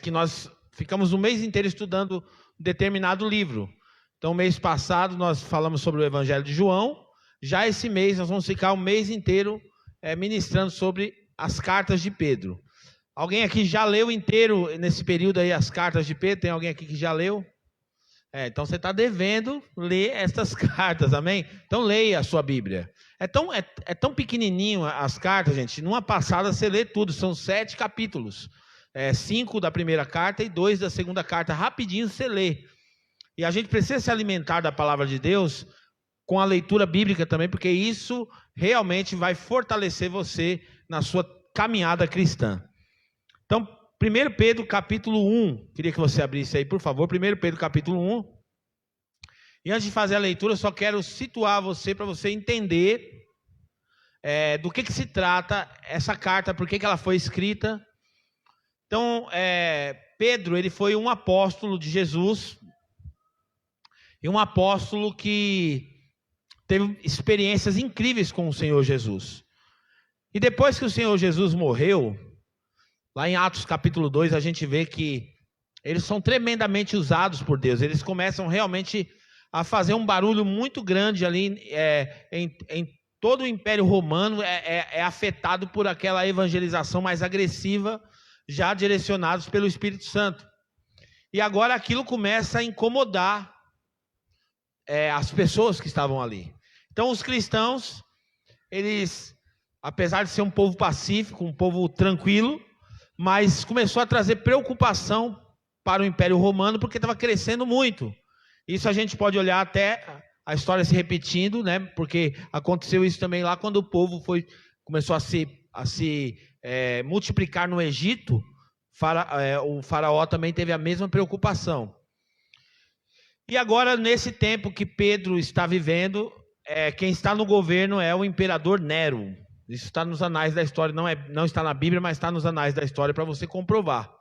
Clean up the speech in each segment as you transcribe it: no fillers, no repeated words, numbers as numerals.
que nós ficamos um mês inteiro estudando um determinado livro. Então, mês passado nós falamos sobre o Evangelho de João. Já esse mês nós vamos ficar o mês inteiro ministrando sobre as cartas de Pedro. Alguém aqui já leu inteiro nesse período aí as cartas de Pedro? Tem alguém aqui que já leu? Então você está devendo ler estas cartas, amém? Então leia a sua Bíblia. É tão pequenininho as cartas, gente. Numa passada você lê tudo, são 7 capítulos. 5 da primeira carta e 2 da segunda carta. Rapidinho você lê. E a gente precisa se alimentar da palavra de Deus com a leitura bíblica também, porque isso realmente vai fortalecer você na sua caminhada cristã. Então, 1 Pedro capítulo 1, queria que você abrisse aí, por favor, 1 Pedro capítulo 1. E antes de fazer a leitura, eu só quero situar você para você entender do que se trata essa carta, por que ela foi escrita. Então, Pedro, ele foi um apóstolo de Jesus, e um apóstolo que teve experiências incríveis com o Senhor Jesus. E depois que o Senhor Jesus morreu, lá em Atos capítulo 2, a gente vê que eles são tremendamente usados por Deus. Eles começam realmente a fazer um barulho muito grande ali em todo o Império Romano. É afetado por aquela evangelização mais agressiva, já direcionados pelo Espírito Santo. E agora aquilo começa a incomodar as pessoas que estavam ali. Então os cristãos, eles, apesar de ser um povo pacífico, um povo tranquilo, mas começou a trazer preocupação para o Império Romano, porque estava crescendo muito. Isso a gente pode olhar até a história se repetindo, né? Porque aconteceu isso também lá quando o povo começou a se multiplicar no Egito. O faraó também teve a mesma preocupação. E agora, nesse tempo que Pedro está vivendo, quem está no governo é o imperador Nero. Isso está nos anais da história, não está na Bíblia, mas está nos anais da história para você comprovar.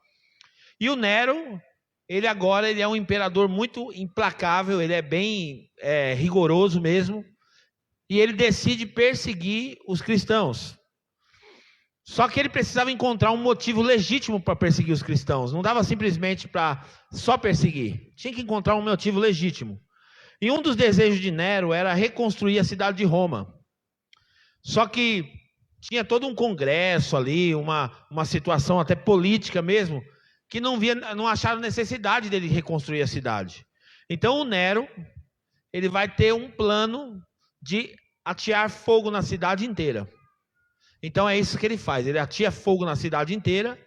E o Nero, ele é um imperador muito implacável, ele é bem rigoroso mesmo, e ele decide perseguir os cristãos. Só que ele precisava encontrar um motivo legítimo para perseguir os cristãos, não dava simplesmente para só perseguir, tinha que encontrar um motivo legítimo. E um dos desejos de Nero era reconstruir a cidade de Roma. Só que tinha todo um congresso ali, uma situação até política mesmo, que não acharam necessidade dele reconstruir a cidade. Então o Nero, ele vai ter um plano de atear fogo na cidade inteira. Então é isso que ele faz, ele atia fogo na cidade inteira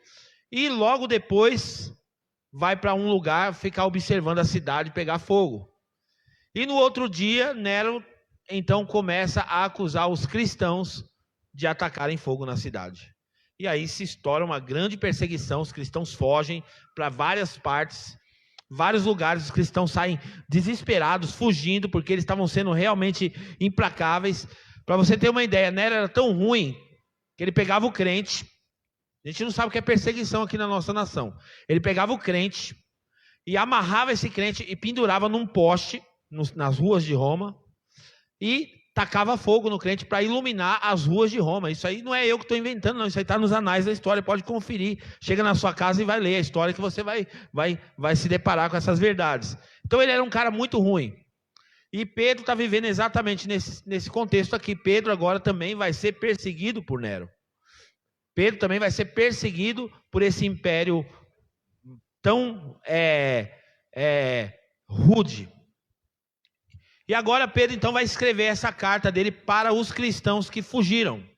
e logo depois vai para um lugar ficar observando a cidade pegar fogo. E no outro dia, Nero então começa a acusar os cristãos de atacarem fogo na cidade. E aí se estoura uma grande perseguição, os cristãos fogem para várias partes, vários lugares, os cristãos saem desesperados, fugindo, porque eles estavam sendo realmente implacáveis. Para você ter uma ideia, Nero era tão ruim que ele pegava o crente, a gente não sabe o que é perseguição aqui na nossa nação, ele pegava o crente e amarrava esse crente e pendurava num poste nas ruas de Roma, e tacava fogo no crente para iluminar as ruas de Roma. Isso aí não é eu que estou inventando, não. Isso aí está nos anais da história, pode conferir. Chega na sua casa e vai ler a história que você vai se deparar com essas verdades. Então ele era um cara muito ruim. E Pedro está vivendo exatamente nesse contexto aqui. Pedro agora também vai ser perseguido por Nero. Pedro também vai ser perseguido por esse império tão rude. E agora Pedro então vai escrever essa carta dele para os cristãos que fugiram.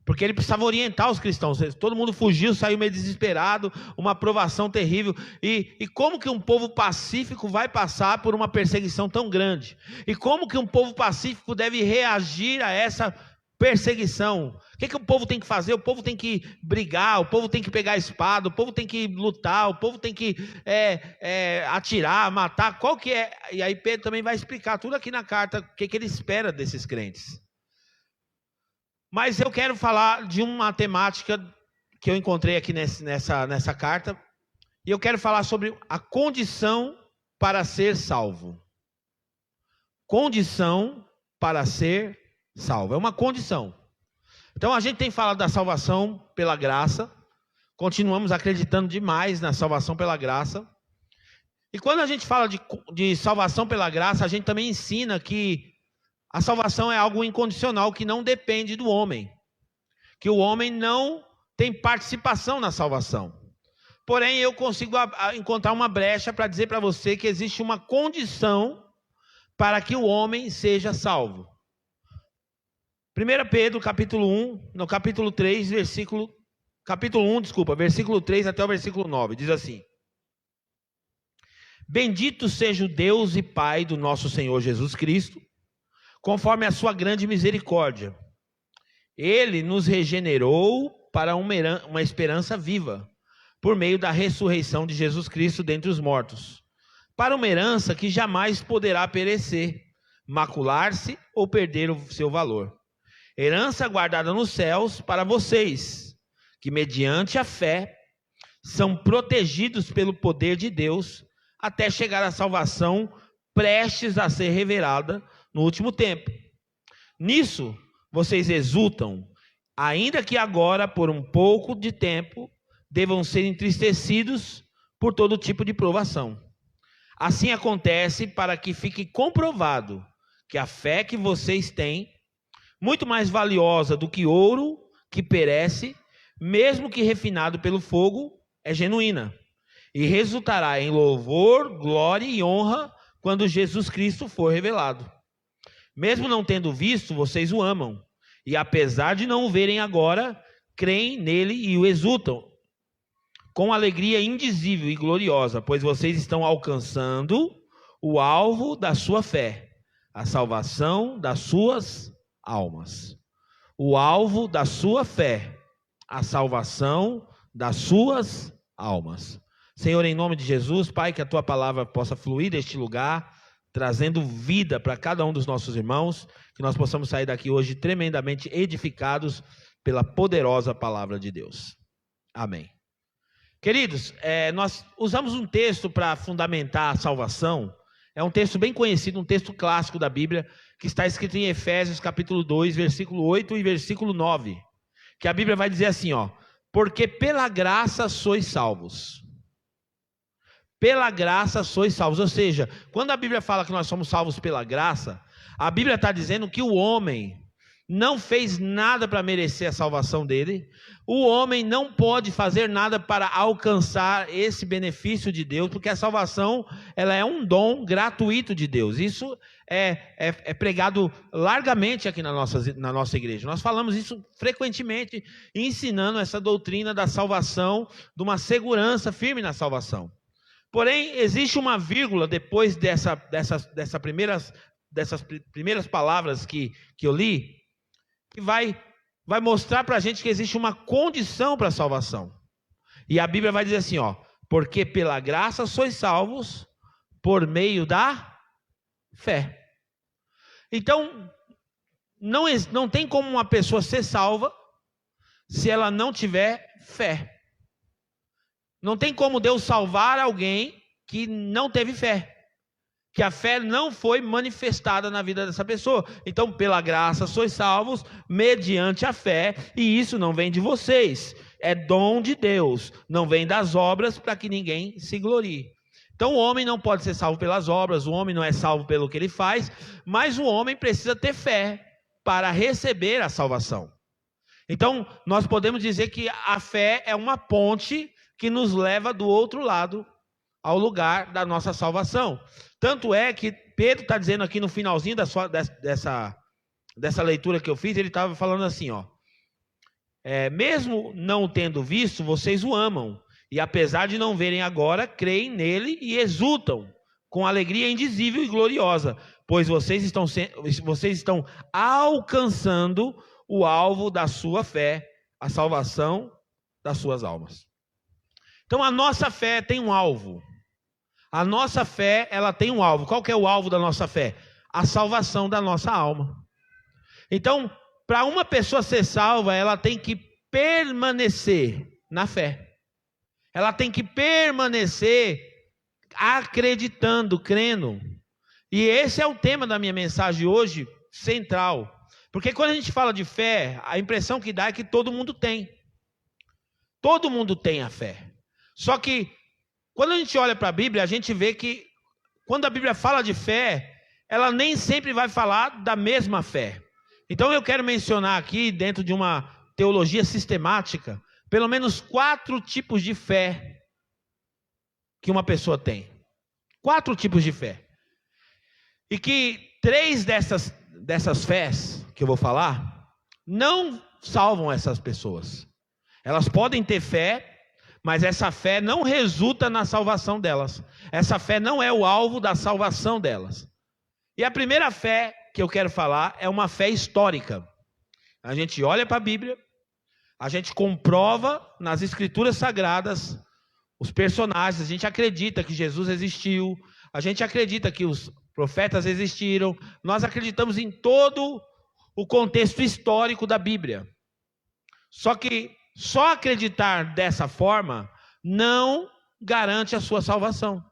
Porque ele precisava orientar os cristãos. Todo mundo fugiu, saiu meio desesperado, uma provação terrível. E como que um povo pacífico vai passar por uma perseguição tão grande? E como que um povo pacífico deve reagir a essa perseguição? O que o povo tem que fazer? O povo tem que brigar, o povo tem que pegar a espada, o povo tem que lutar, o povo tem que atirar, matar. Qual que é? E aí Pedro também vai explicar tudo aqui na carta, o que ele espera desses crentes. Mas eu quero falar de uma temática que eu encontrei aqui nessa carta, e eu quero falar sobre a condição para ser salvo. Condição para ser salvo. É uma condição. Então a gente tem falado da salvação pela graça, continuamos acreditando demais na salvação pela graça. E quando a gente fala de salvação pela graça, a gente também ensina que a salvação é algo incondicional, que não depende do homem. Que o homem não tem participação na salvação. Porém, eu consigo encontrar uma brecha para dizer para você que existe uma condição para que o homem seja salvo. 1 Pedro, capítulo 1, no capítulo 3, versículo 3 até o versículo 9, diz assim: Bendito seja o Deus e Pai do nosso Senhor Jesus Cristo, conforme a sua grande misericórdia. Ele nos regenerou para uma esperança viva, por meio da ressurreição de Jesus Cristo dentre os mortos, para uma herança que jamais poderá perecer, macular-se ou perder o seu valor. Herança guardada nos céus para vocês, que mediante a fé são protegidos pelo poder de Deus, até chegar à salvação prestes a ser revelada no último tempo. Nisso vocês exultam, ainda que agora, por um pouco de tempo, devam ser entristecidos por todo tipo de provação. Assim acontece para que fique comprovado que a fé que vocês têm, muito mais valiosa do que ouro que perece, mesmo que refinado pelo fogo, é genuína, e resultará em louvor, glória e honra quando Jesus Cristo for revelado. Mesmo não tendo visto, vocês o amam, e apesar de não o verem agora, creem nele e o exultam, com alegria indizível e gloriosa, pois vocês estão alcançando o alvo da sua fé, a salvação das suas almas. O alvo da sua fé, a salvação das suas almas. Senhor, em nome de Jesus, Pai, que a Tua palavra possa fluir deste lugar, trazendo vida para cada um dos nossos irmãos, que nós possamos sair daqui hoje tremendamente edificados pela poderosa palavra de Deus. Amém. Queridos, nós usamos um texto para fundamentar a salvação. É um texto bem conhecido, um texto clássico da Bíblia, que está escrito em Efésios capítulo 2, versículo 8 e versículo 9. Que a Bíblia vai dizer assim, porque pela graça sois salvos. Pela graça sois salvos. Ou seja, quando a Bíblia fala que nós somos salvos pela graça, a Bíblia está dizendo que o homem não fez nada para merecer a salvação dele. O homem não pode fazer nada para alcançar esse benefício de Deus, porque a salvação, ela é um dom gratuito de Deus. Isso é pregado largamente aqui na nossa igreja. Nós falamos isso frequentemente, ensinando essa doutrina da salvação, de uma segurança firme na salvação. Porém, existe uma vírgula depois dessas primeiras palavras que eu li, que vai mostrar para a gente que existe uma condição para a salvação. E a Bíblia vai dizer assim, porque pela graça sois salvos por meio da fé. Então, não tem como uma pessoa ser salva se ela não tiver fé. Não tem como Deus salvar alguém que não teve fé, que a fé não foi manifestada na vida dessa pessoa. Então, pela graça sois salvos, mediante a fé, e isso não vem de vocês, é dom de Deus, não vem das obras para que ninguém se glorie. Então, o homem não pode ser salvo pelas obras, o homem não é salvo pelo que ele faz, mas o homem precisa ter fé para receber a salvação. Então, nós podemos dizer que a fé é uma ponte que nos leva do outro lado ao lugar da nossa salvação. Tanto é que Pedro está dizendo aqui no finalzinho dessa leitura que eu fiz, ele estava falando assim, mesmo não tendo visto, vocês o amam, e apesar de não verem agora, creem nele e exultam com alegria indizível e gloriosa, pois vocês estão alcançando o alvo da sua fé, a salvação das suas almas. Então a nossa fé tem um alvo. A nossa fé, ela tem um alvo. Qual que é o alvo da nossa fé? A salvação da nossa alma. Então, para uma pessoa ser salva, ela tem que permanecer na fé. Ela tem que permanecer acreditando, crendo. E esse é o tema da minha mensagem hoje, central. Porque quando a gente fala de fé, a impressão que dá é que todo mundo tem. Todo mundo tem a fé. Só que, quando a gente olha para a Bíblia, a gente vê que, quando a Bíblia fala de fé, ela nem sempre vai falar da mesma fé. Então eu quero mencionar aqui, dentro de uma teologia sistemática, pelo menos 4 tipos de fé que uma pessoa tem. 4 tipos de fé. E que 3 dessas fés que eu vou falar, não salvam essas pessoas. Elas podem ter fé, mas essa fé não resulta na salvação delas. Essa fé não é o alvo da salvação delas. E a primeira fé que eu quero falar é uma fé histórica. A gente olha para a Bíblia, a gente comprova nas Escrituras Sagradas os personagens, a gente acredita que Jesus existiu, a gente acredita que os profetas existiram, nós acreditamos em todo o contexto histórico da Bíblia. Só que só acreditar dessa forma não garante a sua salvação.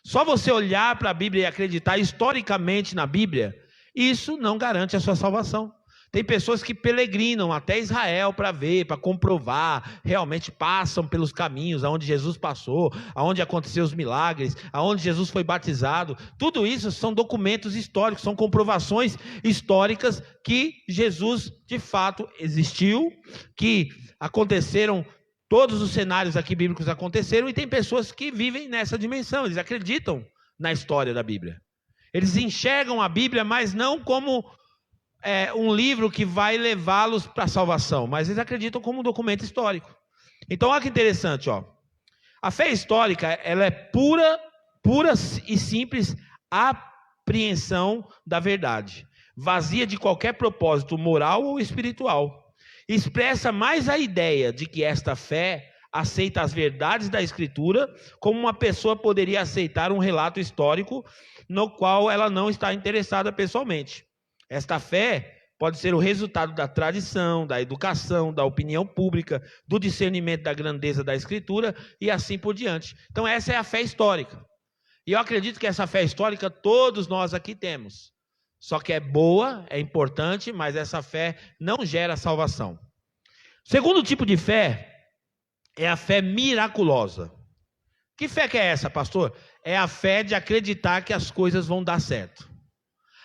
Só você olhar para a Bíblia e acreditar historicamente na Bíblia, isso não garante a sua salvação. Tem pessoas que peregrinam até Israel para ver, para comprovar, realmente passam pelos caminhos aonde Jesus passou, aonde aconteceu os milagres, aonde Jesus foi batizado. Tudo isso são documentos históricos, são comprovações históricas que Jesus de fato existiu, que aconteceram, todos os cenários aqui bíblicos aconteceram, e tem pessoas que vivem nessa dimensão, eles acreditam na história da Bíblia. Eles enxergam a Bíblia, mas não como um livro que vai levá-los para a salvação, mas eles acreditam como um documento histórico. Então, olha que interessante, ó. A fé histórica, ela é pura e simples apreensão da verdade, vazia de qualquer propósito moral ou espiritual. Expressa mais a ideia de que esta fé aceita as verdades da Escritura, como uma pessoa poderia aceitar um relato histórico no qual ela não está interessada pessoalmente. Esta fé pode ser o resultado da tradição, da educação, da opinião pública, do discernimento da grandeza da Escritura e assim por diante. Então essa é a fé histórica. E eu acredito que essa fé histórica todos nós aqui temos. Só que é boa, é importante, mas essa fé não gera salvação. O segundo tipo de fé é a fé miraculosa. Que fé que é essa, pastor? É a fé de acreditar que as coisas vão dar certo.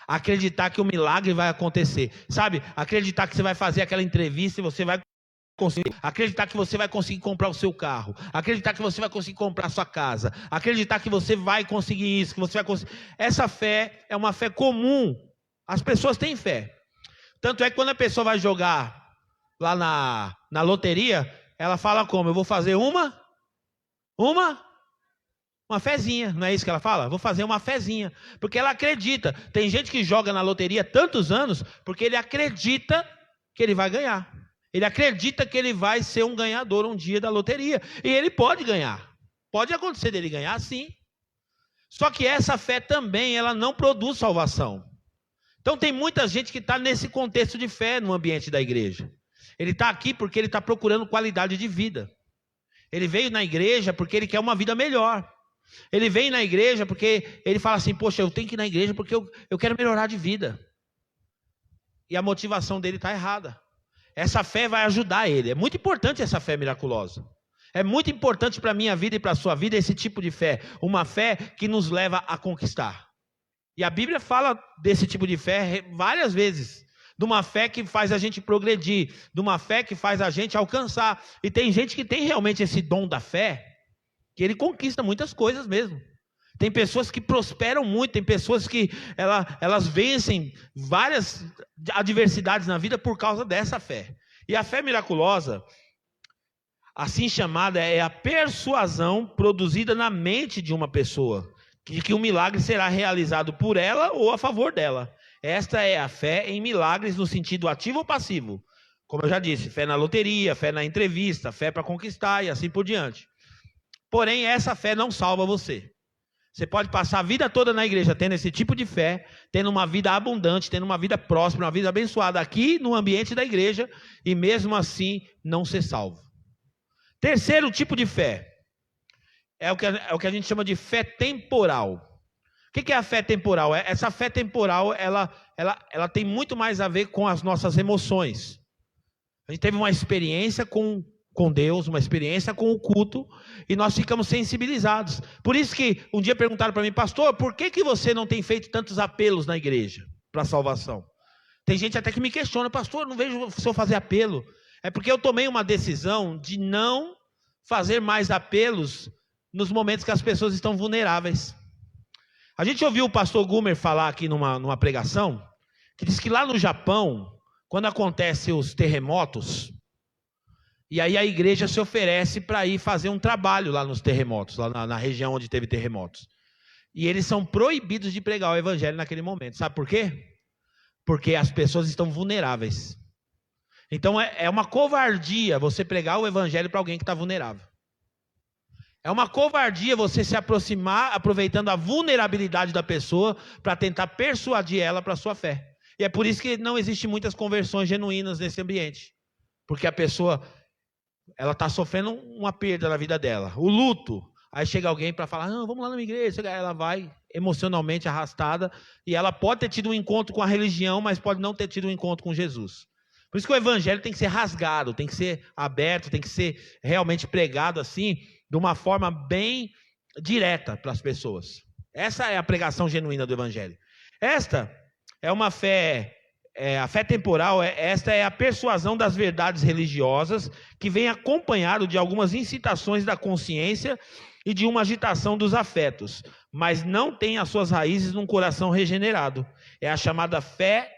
Acreditar que o milagre vai acontecer. Sabe? Acreditar que você vai fazer aquela entrevista e você vai conseguir. Acreditar que você vai conseguir comprar o seu carro. Acreditar que você vai conseguir comprar a sua casa. Acreditar que você vai conseguir isso, que você vai conseguir. Essa fé é uma fé comum. As pessoas têm fé. Tanto é que quando a pessoa vai jogar lá na loteria, ela fala como? Eu vou fazer uma fezinha, não é isso que ela fala? Vou fazer uma fezinha, porque ela acredita. Tem gente que joga na loteria tantos anos, porque ele acredita que ele vai ganhar. Ele acredita que ele vai ser um ganhador um dia da loteria, e ele pode ganhar. Pode acontecer dele ganhar, sim. Só que essa fé também, ela não produz salvação. Então tem muita gente que está nesse contexto de fé no ambiente da igreja. Ele está aqui porque ele está procurando qualidade de vida. Ele veio na igreja porque ele quer uma vida melhor. Ele vem na igreja porque ele fala assim, poxa, eu tenho que ir na igreja porque eu quero melhorar de vida. E a motivação dele está errada. Essa fé vai ajudar ele. É muito importante essa fé miraculosa. É muito importante para a minha vida e para a sua vida esse tipo de fé. Uma fé que nos leva a conquistar. E a Bíblia fala desse tipo de fé várias vezes. De uma fé que faz a gente progredir. De uma fé que faz a gente alcançar. E tem gente que tem realmente esse dom da fé, que ele conquista muitas coisas mesmo. Tem pessoas que prosperam muito, tem pessoas que elas vencem várias adversidades na vida por causa dessa fé. E a fé miraculosa, assim chamada, é a persuasão produzida na mente de uma pessoa, que o milagre será realizado por ela ou a favor dela. Esta é a fé em milagres no sentido ativo ou passivo. Como eu já disse, fé na loteria, fé na entrevista, fé para conquistar e assim por diante. Porém, essa fé não salva você. Você pode passar a vida toda na igreja tendo esse tipo de fé, tendo uma vida abundante, tendo uma vida próspera, uma vida abençoada aqui no ambiente da igreja, e mesmo assim não ser salvo. Terceiro tipo de fé é o que a gente chama de fé temporal. O que é a fé temporal? Essa fé temporal, ela tem muito mais a ver com as nossas emoções. A gente teve uma experiência com com Deus, uma experiência com o culto, e nós ficamos sensibilizados. Por isso que um dia perguntaram para mim, pastor, por que você não tem feito tantos apelos na igreja para salvação? Tem gente até que me questiona, pastor, não vejo o senhor fazer apelo. É porque eu tomei uma decisão de não fazer mais apelos nos momentos que as pessoas estão vulneráveis. A gente ouviu o pastor Gumer falar aqui numa pregação, que diz que lá no Japão, quando acontecem os terremotos, e aí a igreja se oferece para ir fazer um trabalho lá nos terremotos, lá na região onde teve terremotos. E eles são proibidos de pregar o evangelho naquele momento. Sabe por quê? Porque as pessoas estão vulneráveis. Então é uma covardia você pregar o evangelho para alguém que está vulnerável. É uma covardia você se aproximar aproveitando a vulnerabilidade da pessoa para tentar persuadir ela para a sua fé. E é por isso que não existe muitas conversões genuínas nesse ambiente. Porque a pessoa, ela está sofrendo uma perda na vida dela. O luto. Aí chega alguém para falar, não, vamos lá na minha igreja. Ela vai emocionalmente arrastada. E ela pode ter tido um encontro com a religião, mas pode não ter tido um encontro com Jesus. Por isso que o evangelho tem que ser rasgado, tem que ser aberto, tem que ser realmente pregado assim, de uma forma bem direta para as pessoas. Essa é a pregação genuína do evangelho. Esta é uma fé, a fé temporal, esta é a persuasão das verdades religiosas que vem acompanhado de algumas incitações da consciência e de uma agitação dos afetos, mas não tem as suas raízes num coração regenerado. É a chamada fé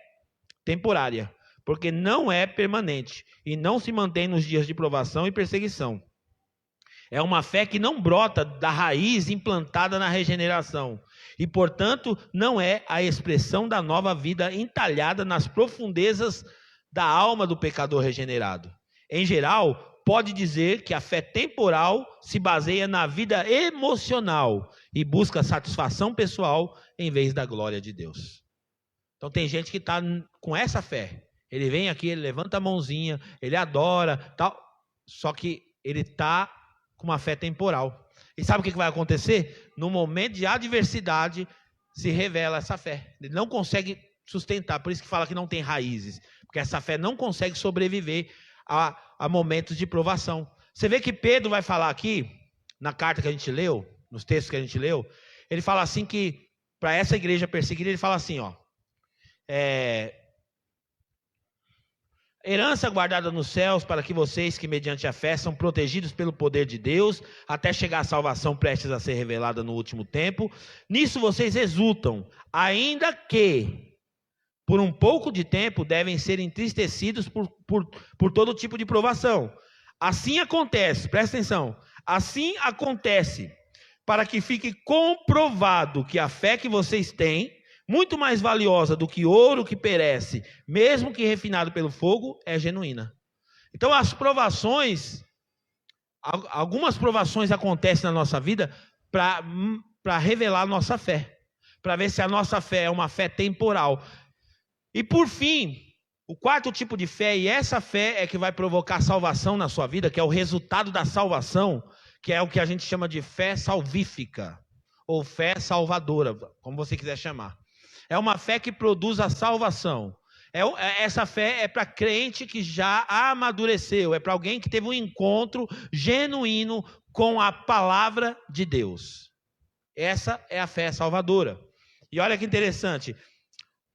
temporária, porque não é permanente e não se mantém nos dias de provação e perseguição. É uma fé que não brota da raiz implantada na regeneração e, portanto, não é a expressão da nova vida entalhada nas profundezas da alma do pecador regenerado. Em geral, pode dizer que a fé temporal se baseia na vida emocional e busca satisfação pessoal em vez da glória de Deus. Então tem gente que está com essa fé. Ele vem aqui, ele levanta a mãozinha, ele adora, tal, só que ele está com uma fé temporal. E sabe o que vai acontecer? No momento de adversidade, se revela essa fé. Ele não consegue sustentar, por isso que fala que não tem raízes. Porque essa fé não consegue sobreviver a momentos de provação. Você vê que Pedro vai falar aqui, na carta que a gente leu, nos textos que a gente leu, ele fala assim que, para essa igreja perseguida, ele fala assim, ó, herança guardada nos céus para que vocês que mediante a fé são protegidos pelo poder de Deus, até chegar a salvação prestes a ser revelada no último tempo. Nisso vocês exultam, ainda que por um pouco de tempo devem ser entristecidos por todo tipo de provação. Assim acontece, presta atenção, assim acontece para que fique comprovado que a fé que vocês têm, muito mais valiosa do que ouro que perece, mesmo que refinado pelo fogo, é genuína. Então as provações, algumas provações acontecem na nossa vida para revelar a nossa fé, para ver se a nossa fé é uma fé temporal. E por fim, o quarto tipo de fé, e essa fé é que vai provocar salvação na sua vida, que é o resultado da salvação, que é o que a gente chama de fé salvífica, ou fé salvadora, como você quiser chamar. É uma fé que produz a salvação. Essa fé é para crente que já amadureceu, é para alguém que teve um encontro genuíno com a palavra de Deus. Essa é a fé salvadora. E olha que interessante,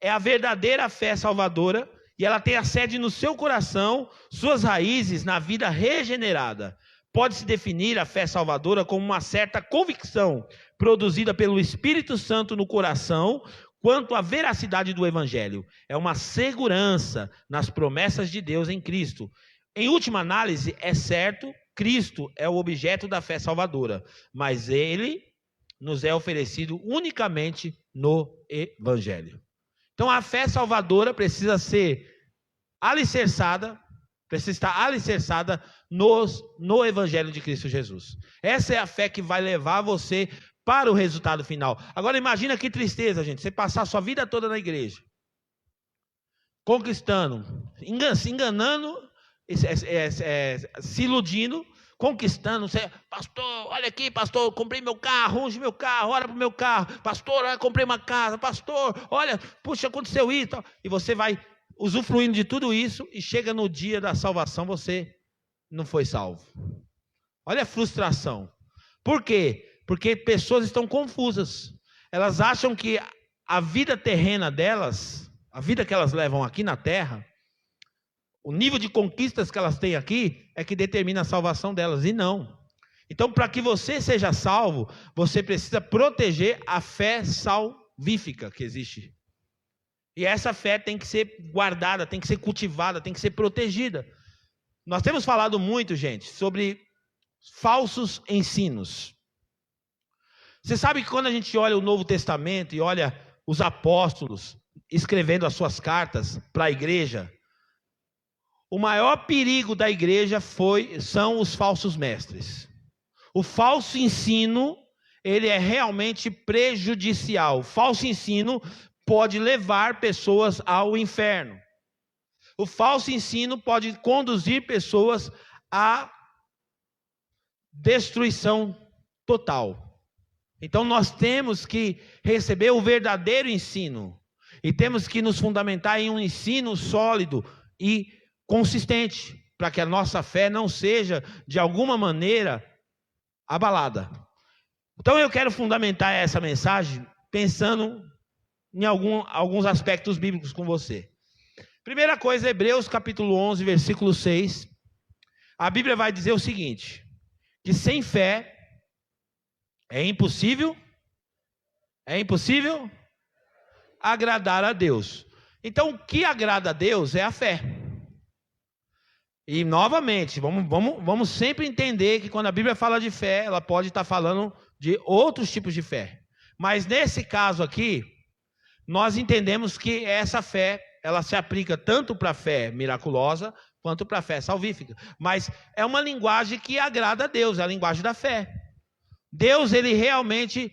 é a verdadeira fé salvadora e ela tem a sede no seu coração, suas raízes na vida regenerada. Pode-se definir a fé salvadora como uma certa convicção produzida pelo Espírito Santo no coração quanto à veracidade do Evangelho. É uma segurança nas promessas de Deus em Cristo. Em última análise, é certo, Cristo é o objeto da fé salvadora, mas Ele nos é oferecido unicamente no Evangelho. Então a fé salvadora precisa ser alicerçada, precisa estar alicerçada no Evangelho de Cristo Jesus. Essa é a fé que vai levar você para o resultado final. Agora imagina que tristeza, gente, você passar a sua vida toda na igreja, conquistando, se enganando, se iludindo, conquistando, pastor, olha aqui, pastor, comprei meu carro, unge meu carro, ora para o meu carro, pastor, olha, comprei uma casa, pastor, olha, puxa, aconteceu isso, e você vai usufruindo de tudo isso, e chega no dia da salvação, você não foi salvo. Olha a frustração. Por quê? Porque pessoas estão confusas. Elas acham que a vida terrena delas, a vida que elas levam aqui na terra, o nível de conquistas que elas têm aqui é que determina a salvação delas, e não. Então, para que você seja salvo, você precisa proteger a fé salvífica que existe. E essa fé tem que ser guardada, tem que ser cultivada, tem que ser protegida. Nós temos falado muito, gente, sobre falsos ensinos. Você sabe que quando a gente olha o Novo Testamento e olha os apóstolos escrevendo as suas cartas para a igreja, o maior perigo da igreja são os falsos mestres. O falso ensino, ele é realmente prejudicial. O falso ensino pode levar pessoas ao inferno. O falso ensino pode conduzir pessoas à destruição total. Então nós temos que receber o verdadeiro ensino. E temos que nos fundamentar em um ensino sólido e consistente, para que a nossa fé não seja, de alguma maneira, abalada. Então eu quero fundamentar essa mensagem pensando em alguns aspectos bíblicos com você. Primeira coisa, Hebreus capítulo 11, versículo 6. A Bíblia vai dizer o seguinte: que sem fé é impossível agradar a Deus. Então, o que agrada a Deus é a fé. E, novamente, vamos sempre entender que quando a Bíblia fala de fé, ela pode estar falando de outros tipos de fé. Mas, nesse caso aqui, nós entendemos que essa fé, ela se aplica tanto para a fé miraculosa, quanto para a fé salvífica. Mas é uma linguagem que agrada a Deus, é a linguagem da fé. Deus, ele realmente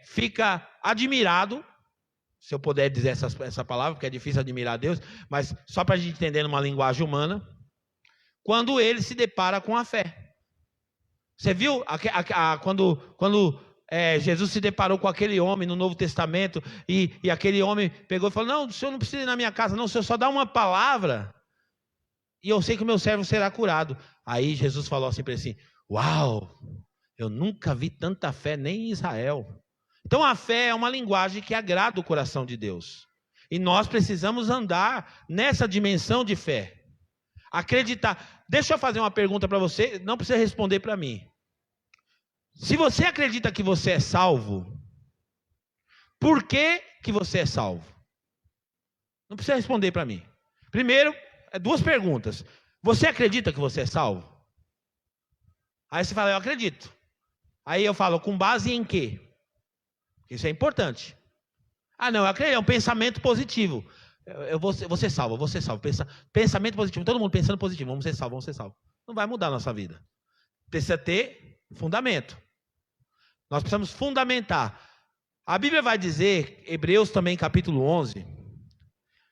fica admirado, se eu puder dizer essa palavra, porque é difícil admirar a Deus, mas só para a gente entender numa linguagem humana, quando ele se depara com a fé. Você viu quando Jesus se deparou com aquele homem no Novo Testamento, e aquele homem pegou e falou: não, o senhor não precisa ir na minha casa, não, o senhor só dá uma palavra, e eu sei que o meu servo será curado. Aí Jesus falou assim para ele assim: uau, eu nunca vi tanta fé nem em Israel. Então a fé é uma linguagem que agrada o coração de Deus. E nós precisamos andar nessa dimensão de fé. Acreditar. Deixa eu fazer uma pergunta para você, não precisa responder para mim. Se você acredita que você é salvo, por que você é salvo? Não precisa responder para mim. Primeiro, duas perguntas. Você acredita que você é salvo? Aí você fala: eu acredito. Aí eu falo: com base em quê? Isso é importante. Ah, não, eu acredito, é um pensamento positivo. Eu vou ser salvo, eu vou ser salvo. Pensamento positivo, todo mundo pensando positivo, vamos ser salvo, vamos ser salvo. Não vai mudar a nossa vida. Precisa ter fundamento. Nós precisamos fundamentar. A Bíblia vai dizer, Hebreus também capítulo 11,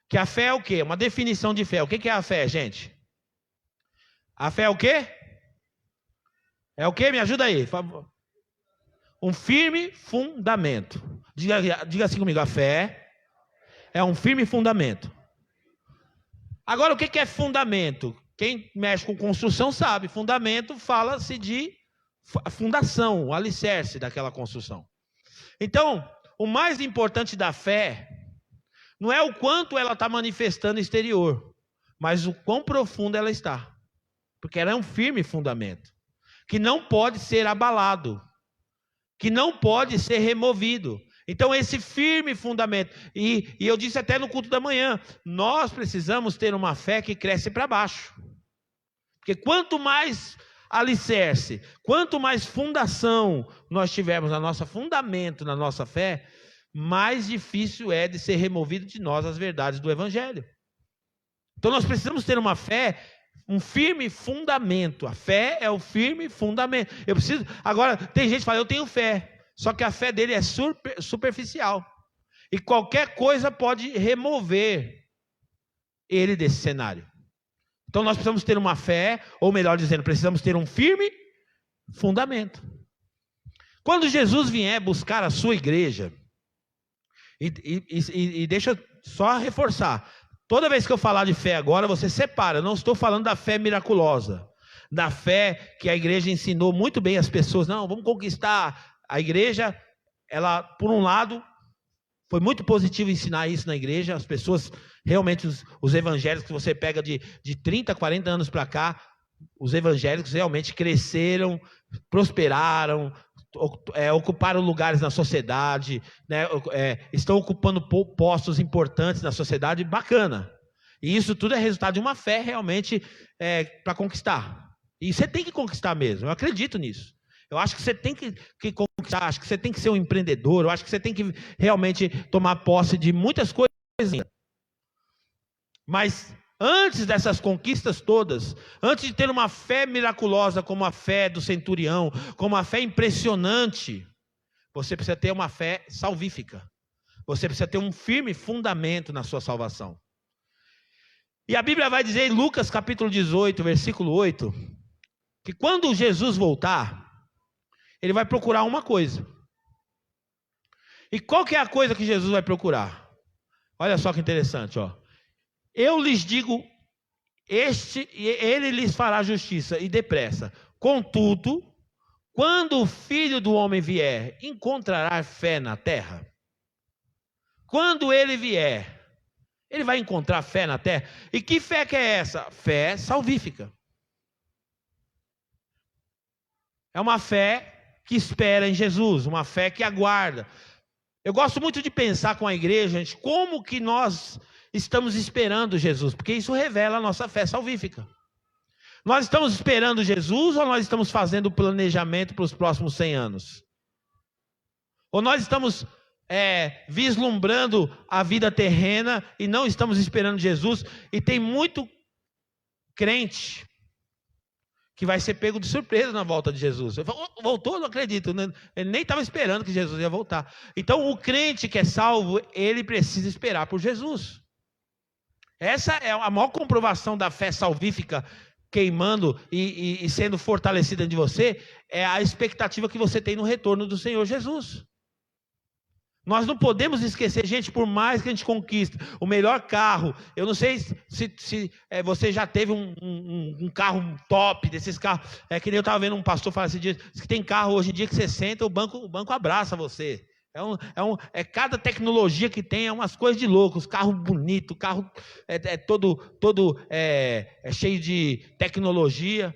que a fé é o quê? Uma definição de fé. O que é a fé, gente? A fé é o quê? É o quê? Me ajuda aí, por favor. Um firme fundamento. Diga assim comigo: a fé é um firme fundamento. Agora, o que é fundamento? Quem mexe com construção sabe. Fundamento fala-se de fundação, o alicerce daquela construção. Então, o mais importante da fé não é o quanto ela está manifestando exterior, mas o quão profunda ela está. Porque ela é um firme fundamento, que não pode ser abalado, que não pode ser removido. Então esse firme fundamento, e eu disse até no culto da manhã, nós precisamos ter uma fé que cresce para baixo. Porque quanto mais alicerce, quanto mais fundação nós tivermos na nossa fundamento, na nossa fé, mais difícil é de ser removido de nós as verdades do Evangelho. Então nós precisamos ter uma fé, um firme fundamento. A fé é o firme fundamento. Eu preciso. Agora, tem gente que fala: eu tenho fé. Só que a fé dele é superficial. E qualquer coisa pode remover ele desse cenário. Então nós precisamos ter uma fé, ou melhor dizendo, precisamos ter um firme fundamento. Quando Jesus vier buscar a sua igreja, e deixa eu só reforçar. Toda vez que eu falar de fé agora, você separa. Eu não estou falando da fé miraculosa. da fé que a igreja ensinou muito bem as pessoas. Não, vamos conquistar. A igreja, ela, por um lado, foi muito positivo ensinar isso na igreja. As pessoas, realmente, os evangélicos que você pega de 30, 40 anos para cá, os evangélicos realmente cresceram, prosperaram, ocuparam lugares na sociedade, né, estão ocupando postos importantes na sociedade, bacana. E isso tudo é resultado de uma fé realmente para conquistar. E você tem que conquistar mesmo, eu acredito nisso. Eu acho que você tem que conquistar, acho que você tem que ser um empreendedor, eu acho que você tem que realmente tomar posse de muitas coisas. Mas antes dessas conquistas todas, antes de ter uma fé miraculosa como a fé do centurião, como a fé impressionante, você precisa ter uma fé salvífica. Você precisa ter um firme fundamento na sua salvação. E a Bíblia vai dizer em Lucas capítulo 18, versículo 8, que quando Jesus voltar, ele vai procurar uma coisa. E qual que é a coisa que Jesus vai procurar? Olha só que interessante, ó. Eu lhes digo, ele lhes fará justiça e depressa. Contudo, quando o Filho do Homem vier, encontrará fé na terra? Quando ele vier, ele vai encontrar fé na terra? E que fé que é essa? Fé salvífica. É uma fé que espera em Jesus, uma fé que aguarda. Eu gosto muito de pensar com a igreja, gente, como que nós estamos esperando Jesus, porque isso revela a nossa fé salvífica. Nós estamos esperando Jesus ou nós estamos fazendo o planejamento para os próximos 100 anos? Ou nós estamos vislumbrando a vida terrena e não estamos esperando Jesus? E tem muito crente que vai ser pego de surpresa na volta de Jesus. Voltou? Não acredito. Ele nem estava esperando que Jesus ia voltar. Então o crente que é salvo, ele precisa esperar por Jesus. Essa é a maior comprovação da fé salvífica queimando e sendo fortalecida de você, é a expectativa que você tem no retorno do Senhor Jesus. Nós não podemos esquecer, gente, por mais que a gente conquiste o melhor carro, eu não sei se você já teve um carro top desses carros, que nem eu estava vendo um pastor falar assim, diz que tem carro hoje em dia que você senta, o banco abraça você. Cada tecnologia que tem é umas coisas de loucos, carro bonito, carro todo cheio de tecnologia.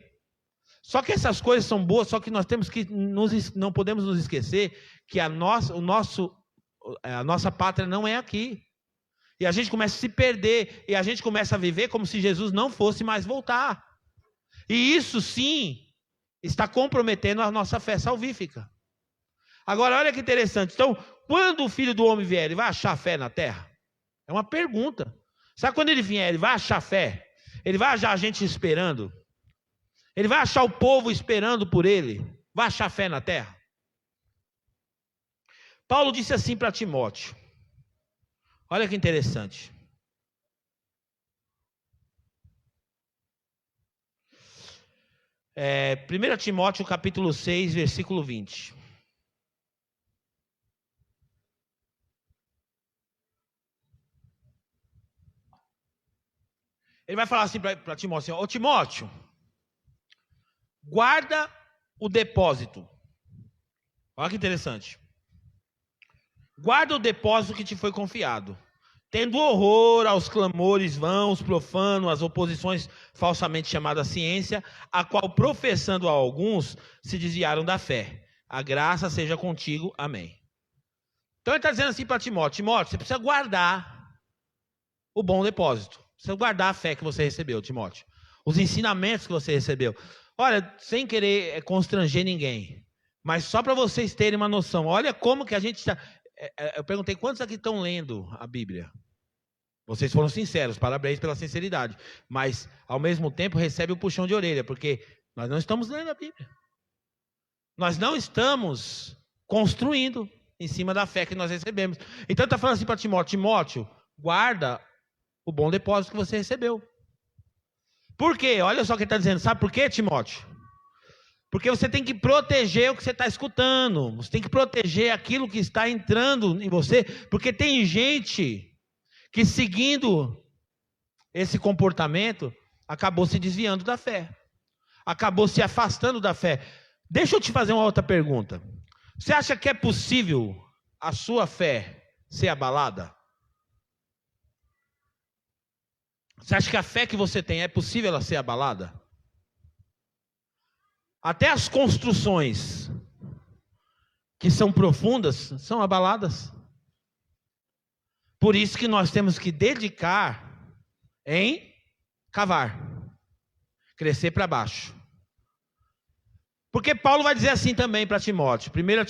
Só que essas coisas são boas, só que nós temos que não podemos nos esquecer que a nossa pátria não é aqui. E a gente começa a se perder, e a gente começa a viver como se Jesus não fosse mais voltar. E isso sim está comprometendo a nossa fé salvífica. Agora, olha que interessante. Então, quando o Filho do Homem vier, ele vai achar fé na terra? É uma pergunta. Sabe quando ele vier, ele vai achar fé? Ele vai achar a gente esperando? Ele vai achar o povo esperando por ele? Vai achar fé na terra? Paulo disse assim para Timóteo. Olha que interessante. É, 1 Timóteo capítulo 6, versículo 20. Ele vai falar assim para Timóteo, ô Timóteo, guarda o depósito. Olha que interessante. Guarda o depósito que te foi confiado, tendo horror aos clamores vãos, profanos, às oposições falsamente chamadas ciência, a qual professando a alguns se desviaram da fé. A graça seja contigo. Amém. Então ele está dizendo assim para Timóteo, Timóteo, você precisa guardar o bom depósito. Precisa guardar a fé que você recebeu, Timóteo. Os ensinamentos que você recebeu. Olha, sem querer constranger ninguém, mas só para vocês terem uma noção. Olha como que a gente está... Eu perguntei, quantos aqui estão lendo a Bíblia? Vocês foram sinceros, parabéns pela sinceridade. Mas, ao mesmo tempo, recebe o puxão de orelha, porque nós não estamos lendo a Bíblia. Nós não estamos construindo em cima da fé que nós recebemos. Então, está falando assim para Timóteo, Timóteo, guarda o bom depósito que você recebeu. Por quê? Olha só o que ele está dizendo. Sabe por quê, Timóteo? Porque você tem que proteger o que você está escutando. Você tem que proteger aquilo que está entrando em você. Porque tem gente que, seguindo esse comportamento, acabou se desviando da fé. acabou se afastando da fé. Deixa eu te fazer uma outra pergunta. Você acha que é possível a sua fé ser abalada? Você acha que a fé que você tem é possível ela ser abalada? Até as construções que são profundas são abaladas. Por isso que nós temos que dedicar em cavar, crescer para baixo. Porque Paulo vai dizer assim também para Timóteo, 2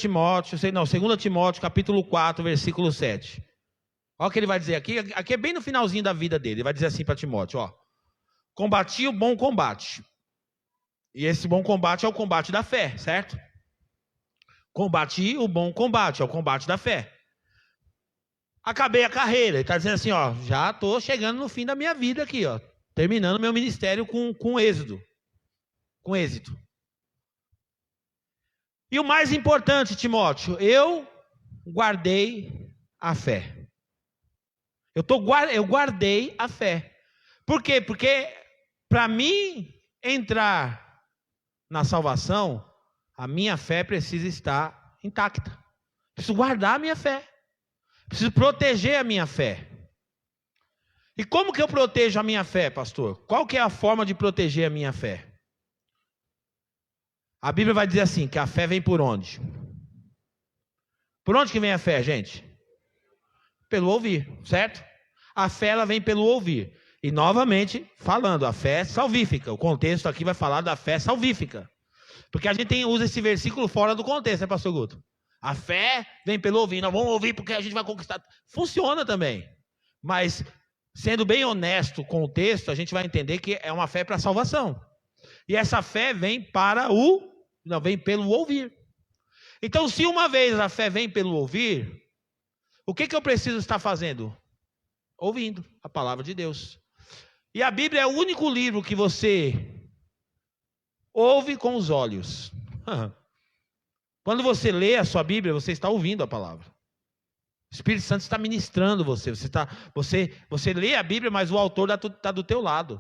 Timóteo, capítulo 4, versículo 7. Olha o que ele vai dizer aqui é bem no finalzinho da vida dele. Ele vai dizer assim para Timóteo, ó: combati o bom combate. E esse bom combate é o combate da fé, certo? Combati o bom combate, é o combate da fé. Acabei a carreira. Ele está dizendo assim, ó, já estou chegando no fim da minha vida aqui, ó, terminando meu ministério com êxito. Com êxito. E o mais importante, Timóteo, eu guardei a fé. Eu guardei a fé. Por quê? Porque para mim entrar na salvação, a minha fé precisa estar intacta. Preciso guardar a minha fé. Preciso proteger a minha fé. E como que eu protejo a minha fé, pastor? Qual que é a forma de proteger a minha fé? A Bíblia vai dizer assim, que a fé vem por onde? Por onde que vem a fé, gente? Pelo ouvir, certo? A fé ela vem pelo ouvir. E novamente, falando, a fé salvífica. O contexto aqui vai falar da fé salvífica. Porque a gente usa esse versículo fora do contexto, né, pastor Guto? A fé vem pelo ouvir. Nós vamos ouvir porque a gente vai conquistar. Funciona também. Mas, sendo bem honesto com o texto, a gente vai entender que é uma fé para a salvação. E essa fé vem vem pelo ouvir. Então, se uma vez a fé vem pelo ouvir, o que eu preciso estar fazendo? Ouvindo a palavra de Deus. E a Bíblia é o único livro que você ouve com os olhos. Quando você lê a sua Bíblia, você está ouvindo a palavra. O Espírito Santo está ministrando você. Você lê a Bíblia, mas o autor está do teu lado.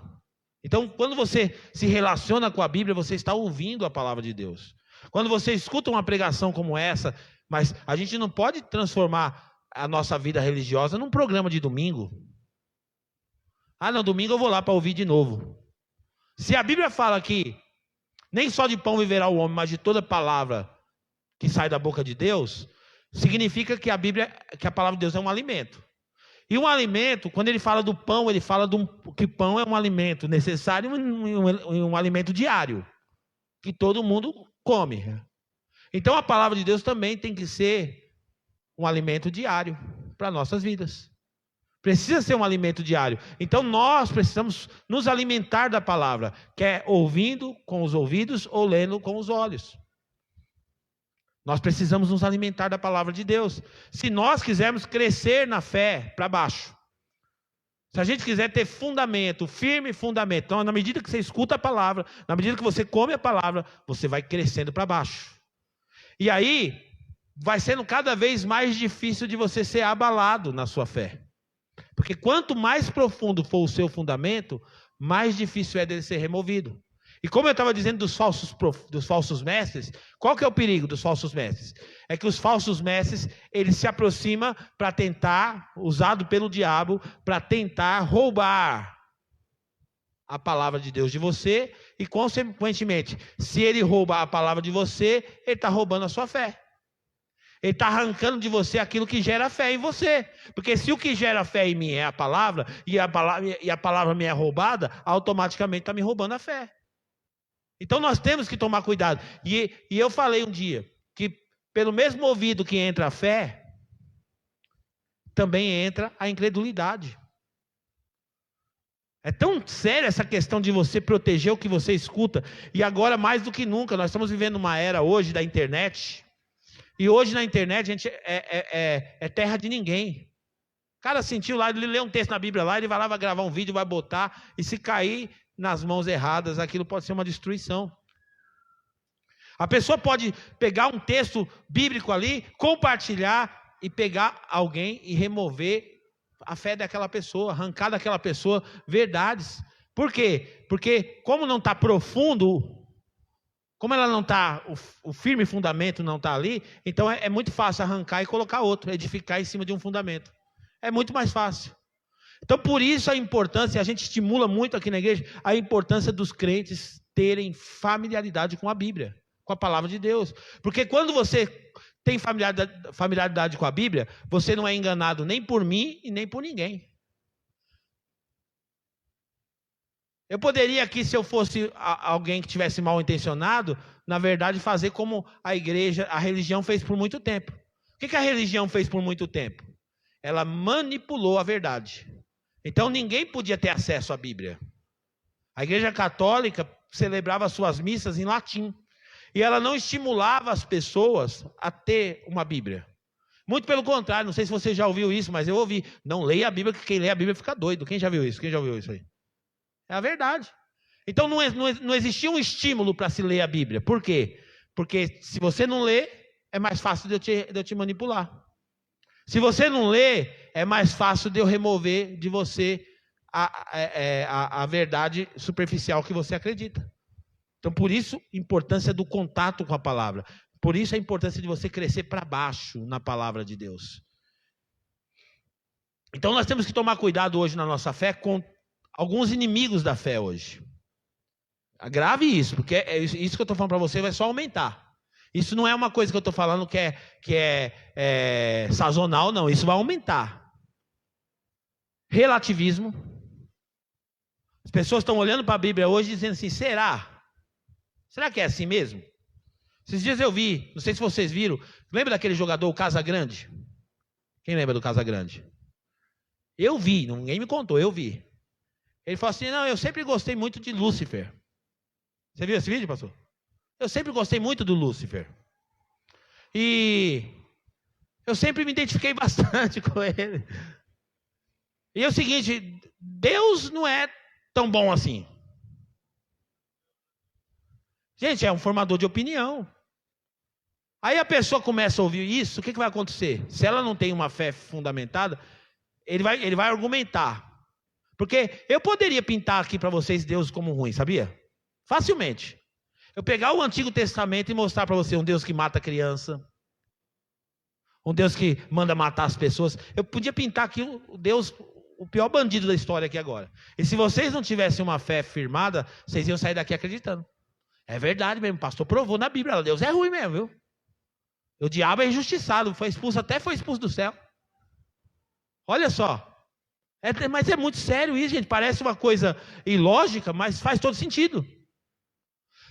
Então, quando você se relaciona com a Bíblia, você está ouvindo a palavra de Deus. Quando você escuta uma pregação como essa, mas a gente não pode transformar a nossa vida religiosa num programa de domingo. No domingo eu vou lá para ouvir de novo. Se a Bíblia fala que nem só de pão viverá o homem, mas de toda palavra que sai da boca de Deus, significa que a palavra de Deus é um alimento. E um alimento, quando ele fala do pão, ele fala que pão é um alimento necessário e um alimento diário, que todo mundo come. Então a palavra de Deus também tem que ser um alimento diário para nossas vidas. Precisa ser um alimento diário. Então nós precisamos nos alimentar da palavra, quer ouvindo com os ouvidos ou lendo com os olhos. Nós precisamos nos alimentar da palavra de Deus. Se nós quisermos crescer na fé para baixo, se a gente quiser ter fundamento, firme fundamento, então na medida que você escuta a palavra, na medida que você come a palavra, você vai crescendo para baixo. E aí vai sendo cada vez mais difícil de você ser abalado na sua fé. Porque quanto mais profundo for o seu fundamento, mais difícil é dele ser removido. E como eu estava dizendo dos falsos mestres, qual que é o perigo dos falsos mestres? É que os falsos mestres, eles se aproximam para tentar, usado pelo diabo, para tentar roubar a palavra de Deus de você, e consequentemente, se ele roubar a palavra de você, ele está roubando a sua fé. Ele está arrancando de você aquilo que gera fé em você. Porque se o que gera fé em mim é a palavra, e a palavra me é roubada, automaticamente está me roubando a fé. Então nós temos que tomar cuidado. E eu falei um dia, que pelo mesmo ouvido que entra a fé, também entra a incredulidade. É tão séria essa questão de você proteger o que você escuta. E agora, mais do que nunca, nós estamos vivendo uma era hoje da internet. E hoje na internet, gente, é terra de ninguém. O cara sentiu lá, ele lê um texto na Bíblia lá, ele vai lá, vai gravar um vídeo, vai botar, e se cair nas mãos erradas, aquilo pode ser uma destruição. A pessoa pode pegar um texto bíblico ali, compartilhar e pegar alguém e remover a fé daquela pessoa, arrancar daquela pessoa verdades. Por quê? Porque como não está profundo Como ela não está, o firme fundamento não está ali, então é muito fácil arrancar e colocar outro, edificar em cima de um fundamento. É muito mais fácil. Então, por isso a importância, a gente estimula muito aqui na igreja, a importância dos crentes terem familiaridade com a Bíblia, com a palavra de Deus. Porque quando você tem familiaridade com a Bíblia, você não é enganado nem por mim e nem por ninguém. Eu poderia aqui, se eu fosse alguém que tivesse mal intencionado, na verdade fazer como a igreja, a religião fez por muito tempo. O que a religião fez por muito tempo? Ela manipulou a verdade. Então ninguém podia ter acesso à Bíblia. A igreja católica celebrava suas missas em latim. E ela não estimulava as pessoas a ter uma Bíblia. Muito pelo contrário, não sei se você já ouviu isso, mas eu ouvi. Não leia a Bíblia, que quem lê a Bíblia fica doido. Quem já viu isso? Quem já ouviu isso aí? É a verdade. Então não existia um estímulo para se ler a Bíblia. Por quê? Porque se você não lê, é mais fácil de eu te manipular. Se você não lê, é mais fácil de eu remover de você a verdade superficial que você acredita. Então, por isso, a importância do contato com a palavra. Por isso, a importância de você crescer para baixo na palavra de Deus. Então, nós temos que tomar cuidado hoje na nossa fé com alguns inimigos da fé hoje. Grave isso, porque isso que eu estou falando para você vai só aumentar. Isso não é uma coisa que eu estou falando que é sazonal, não. Isso vai aumentar. Relativismo. As pessoas estão olhando para a Bíblia hoje dizendo assim, será? Será que é assim mesmo? Esses dias eu vi, não sei se vocês viram, lembra daquele jogador, o Casagrande? Quem lembra do Casagrande? Eu vi, ninguém me contou, eu vi. Ele falou assim, não, eu sempre gostei muito de Lúcifer. Você viu esse vídeo, pastor? Eu sempre gostei muito do Lúcifer. E eu sempre me identifiquei bastante com ele. E é o seguinte, Deus não é tão bom assim. Gente, é um formador de opinião. Aí a pessoa começa a ouvir isso, o que vai acontecer? Se ela não tem uma fé fundamentada, ele vai argumentar. Porque eu poderia pintar aqui para vocês Deus como ruim, sabia? Facilmente. Eu pegar o Antigo Testamento e mostrar para você um Deus que mata criança, um Deus que manda matar as pessoas. Eu podia pintar aqui o Deus, o pior bandido da história aqui agora. E se vocês não tivessem uma fé firmada, vocês iam sair daqui acreditando. É verdade mesmo, o pastor provou na Bíblia, Deus é ruim mesmo, viu? O diabo é injustiçado, foi expulso do céu. Olha só. Mas é muito sério isso, gente. Parece uma coisa ilógica, mas faz todo sentido.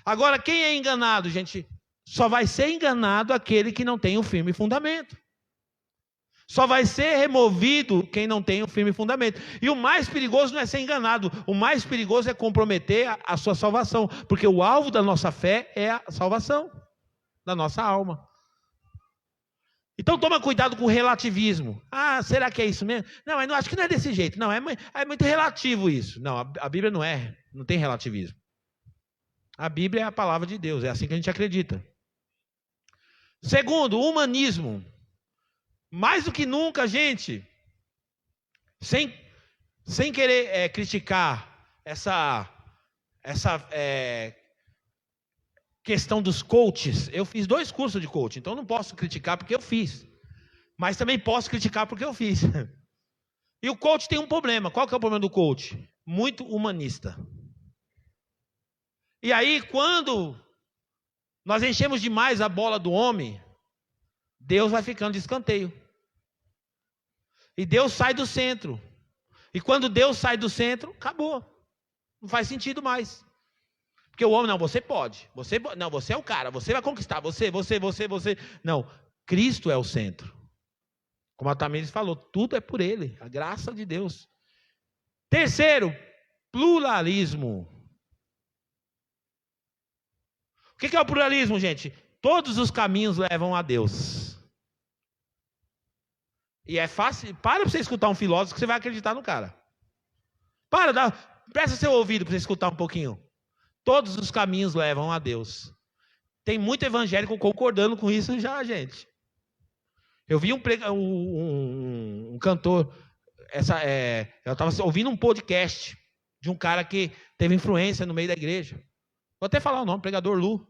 Agora, quem é enganado, gente? Só vai ser enganado aquele que não tem um firme fundamento. Só vai ser removido quem não tem um firme fundamento. E o mais perigoso não é ser enganado. O mais perigoso é comprometer a sua salvação. Porque o alvo da nossa fé é a salvação da nossa alma. Então toma cuidado com o relativismo. Ah, será que é isso mesmo? Não, eu não acho que não é desse jeito. Não, é muito relativo isso. Não, a Bíblia não tem relativismo. A Bíblia é a palavra de Deus, é assim que a gente acredita. Segundo, o humanismo. Mais do que nunca, gente, sem querer criticar essa questão dos coaches. Eu fiz 2 cursos de coaching, então não posso criticar porque eu fiz. Mas também posso criticar porque eu fiz. E o coach tem um problema. Qual que é o problema do coach? Muito humanista. E aí, quando nós enchemos demais a bola do homem, Deus vai ficando de escanteio. E Deus sai do centro. E quando Deus sai do centro, acabou. Não faz sentido mais. Porque o homem, não, você pode. Não, você é o cara, você vai conquistar. Você. Não, Cristo é o centro. Como a Tamires falou, tudo é por Ele. A graça de Deus. Terceiro, pluralismo. O que é o pluralismo, gente? Todos os caminhos levam a Deus. E é fácil. Para você escutar um filósofo que você vai acreditar no cara. Presta seu ouvido para você escutar um pouquinho. Todos os caminhos levam a Deus. Tem muito evangélico concordando com isso já, gente. Eu vi um cantor, eu estava ouvindo um podcast de um cara que teve influência no meio da igreja. Vou até falar o nome, pregador Lu.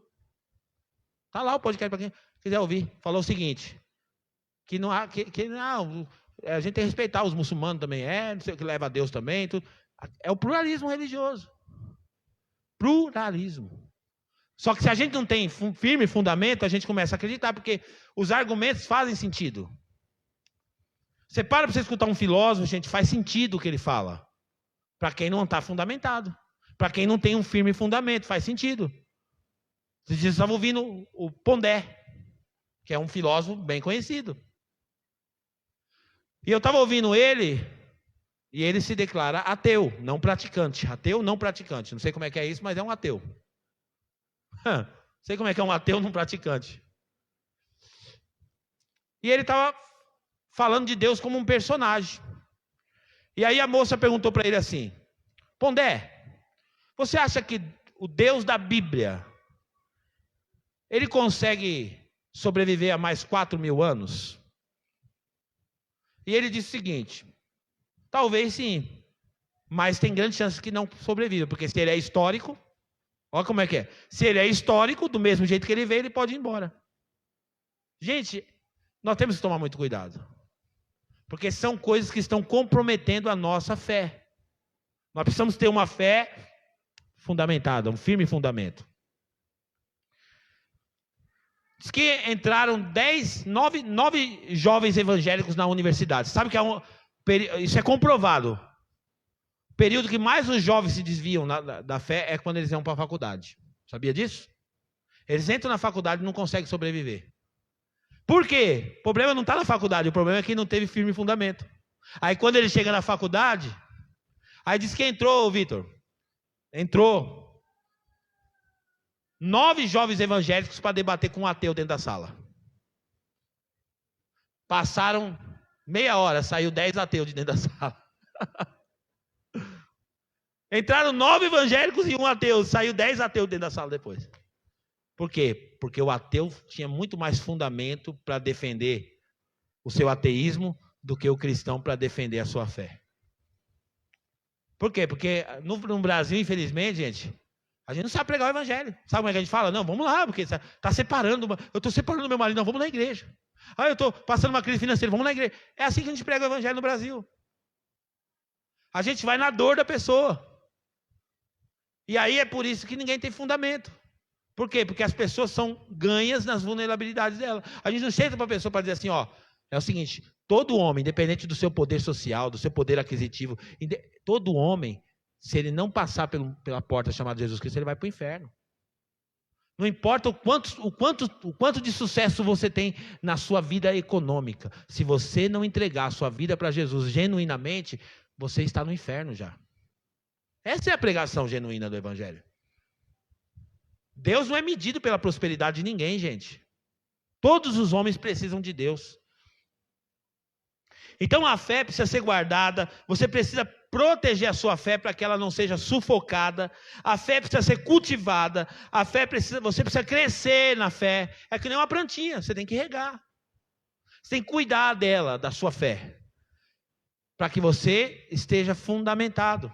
Está lá o podcast para quem quiser ouvir. Falou o seguinte, que não há, que não, a gente tem que respeitar os muçulmanos também, não sei o que leva a Deus também. Tudo. É o pluralismo religioso. Pluralismo. Só que se a gente não tem firme fundamento, a gente começa a acreditar, porque os argumentos fazem sentido. Você para você escutar um filósofo, gente, faz sentido o que ele fala. Para quem não está fundamentado. Para quem não tem um firme fundamento, faz sentido. Vocês estavam ouvindo o Pondé, que é um filósofo bem conhecido. E eu estava ouvindo ele, e ele se declara ateu, não praticante. Ateu, não praticante. Não sei como é que é isso, mas é um ateu. Sei como é que é um ateu não praticante. E ele estava falando de Deus como um personagem. E aí a moça perguntou para ele assim, Pondé, você acha que o Deus da Bíblia, ele consegue sobreviver a mais 4.000 anos? E ele disse o seguinte, talvez sim, mas tem grande chance que não sobreviva, porque se ele é histórico, olha como é que é. Se ele é histórico, do mesmo jeito que ele veio, ele pode ir embora. Gente, nós temos que tomar muito cuidado. Porque são coisas que estão comprometendo a nossa fé. Nós precisamos ter uma fé fundamentada, um firme fundamento. Diz que entraram 9 jovens evangélicos na universidade. Sabe que isso é comprovado. O período que mais os jovens se desviam da fé é quando eles vão para a faculdade. Sabia disso? Eles entram na faculdade e não conseguem sobreviver. Por quê? O problema não está na faculdade, o problema é que não teve firme fundamento. Aí quando ele chega na faculdade, aí diz que entrou, Vitor, 9 jovens evangélicos para debater com um ateu dentro da sala. Passaram meia hora, saiu 10 ateus de dentro da sala. Entraram 9 evangélicos e um ateu, saiu 10 ateus dentro da sala depois. Por quê? Porque o ateu tinha muito mais fundamento para defender o seu ateísmo do que o cristão para defender a sua fé. Por quê? Porque no Brasil, infelizmente, gente, a gente não sabe pregar o evangelho. Sabe como é que a gente fala? Não, vamos lá, porque está separando. Eu estou separando meu marido. Não, vamos na igreja. Eu estou passando uma crise financeira. Vamos na igreja. É assim que a gente prega o evangelho no Brasil. A gente vai na dor da pessoa. E aí é por isso que ninguém tem fundamento. Por quê? Porque as pessoas são ganhas nas vulnerabilidades dela. A gente não chega para a pessoa para dizer assim, é o seguinte, todo homem, independente do seu poder social, do seu poder aquisitivo, todo homem, se ele não passar pela porta chamada Jesus Cristo, ele vai para o inferno. Não importa o quanto de sucesso você tem na sua vida econômica. Se você não entregar a sua vida para Jesus genuinamente, você está no inferno já. Essa é a pregação genuína do evangelho. Deus não é medido pela prosperidade de ninguém, gente. Todos os homens precisam de Deus. Então a fé precisa ser guardada, você precisa proteger a sua fé para que ela não seja sufocada, a fé precisa ser cultivada, você precisa crescer na fé, é que nem uma plantinha, você tem que regar, você tem que cuidar dela, da sua fé, para que você esteja fundamentado.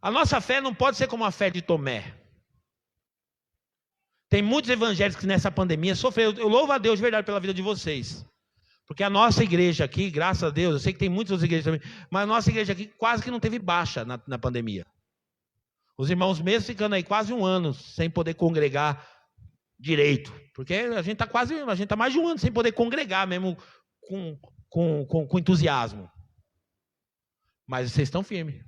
A nossa fé não pode ser como a fé de Tomé. Tem muitos evangélicos que nessa pandemia sofreram. Eu louvo a Deus de verdade pela vida de vocês. Porque a nossa igreja aqui, graças a Deus, eu sei que tem muitas outras igrejas também, mas a nossa igreja aqui quase que não teve baixa na pandemia. Os irmãos mesmo ficando aí quase 1 ano sem poder congregar direito. Porque a gente está mais de 1 ano sem poder congregar mesmo com entusiasmo. Mas vocês estão firmes.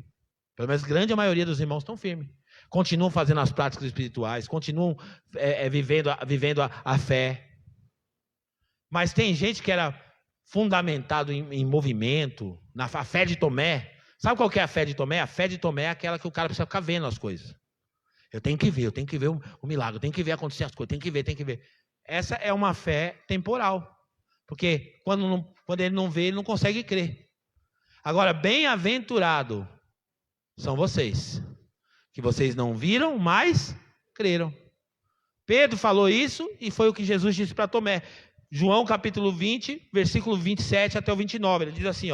Pelo menos a grande maioria dos irmãos estão firmes. Continuam fazendo as práticas espirituais, continuam vivendo a fé. Mas tem gente que era fundamentado em movimento, na fé de Tomé. Sabe qual que é a fé de Tomé? A fé de Tomé é aquela que o cara precisa ficar vendo as coisas. Eu tenho que ver o milagre, eu tenho que ver acontecer as coisas, tem que ver. Essa é uma fé temporal. Porque quando ele não vê, ele não consegue crer. Agora, bem-aventurado são vocês, que vocês não viram, mas creram. Pedro falou isso e foi o que Jesus disse para Tomé. João capítulo 20, versículo 27 até o 29. Ele diz assim,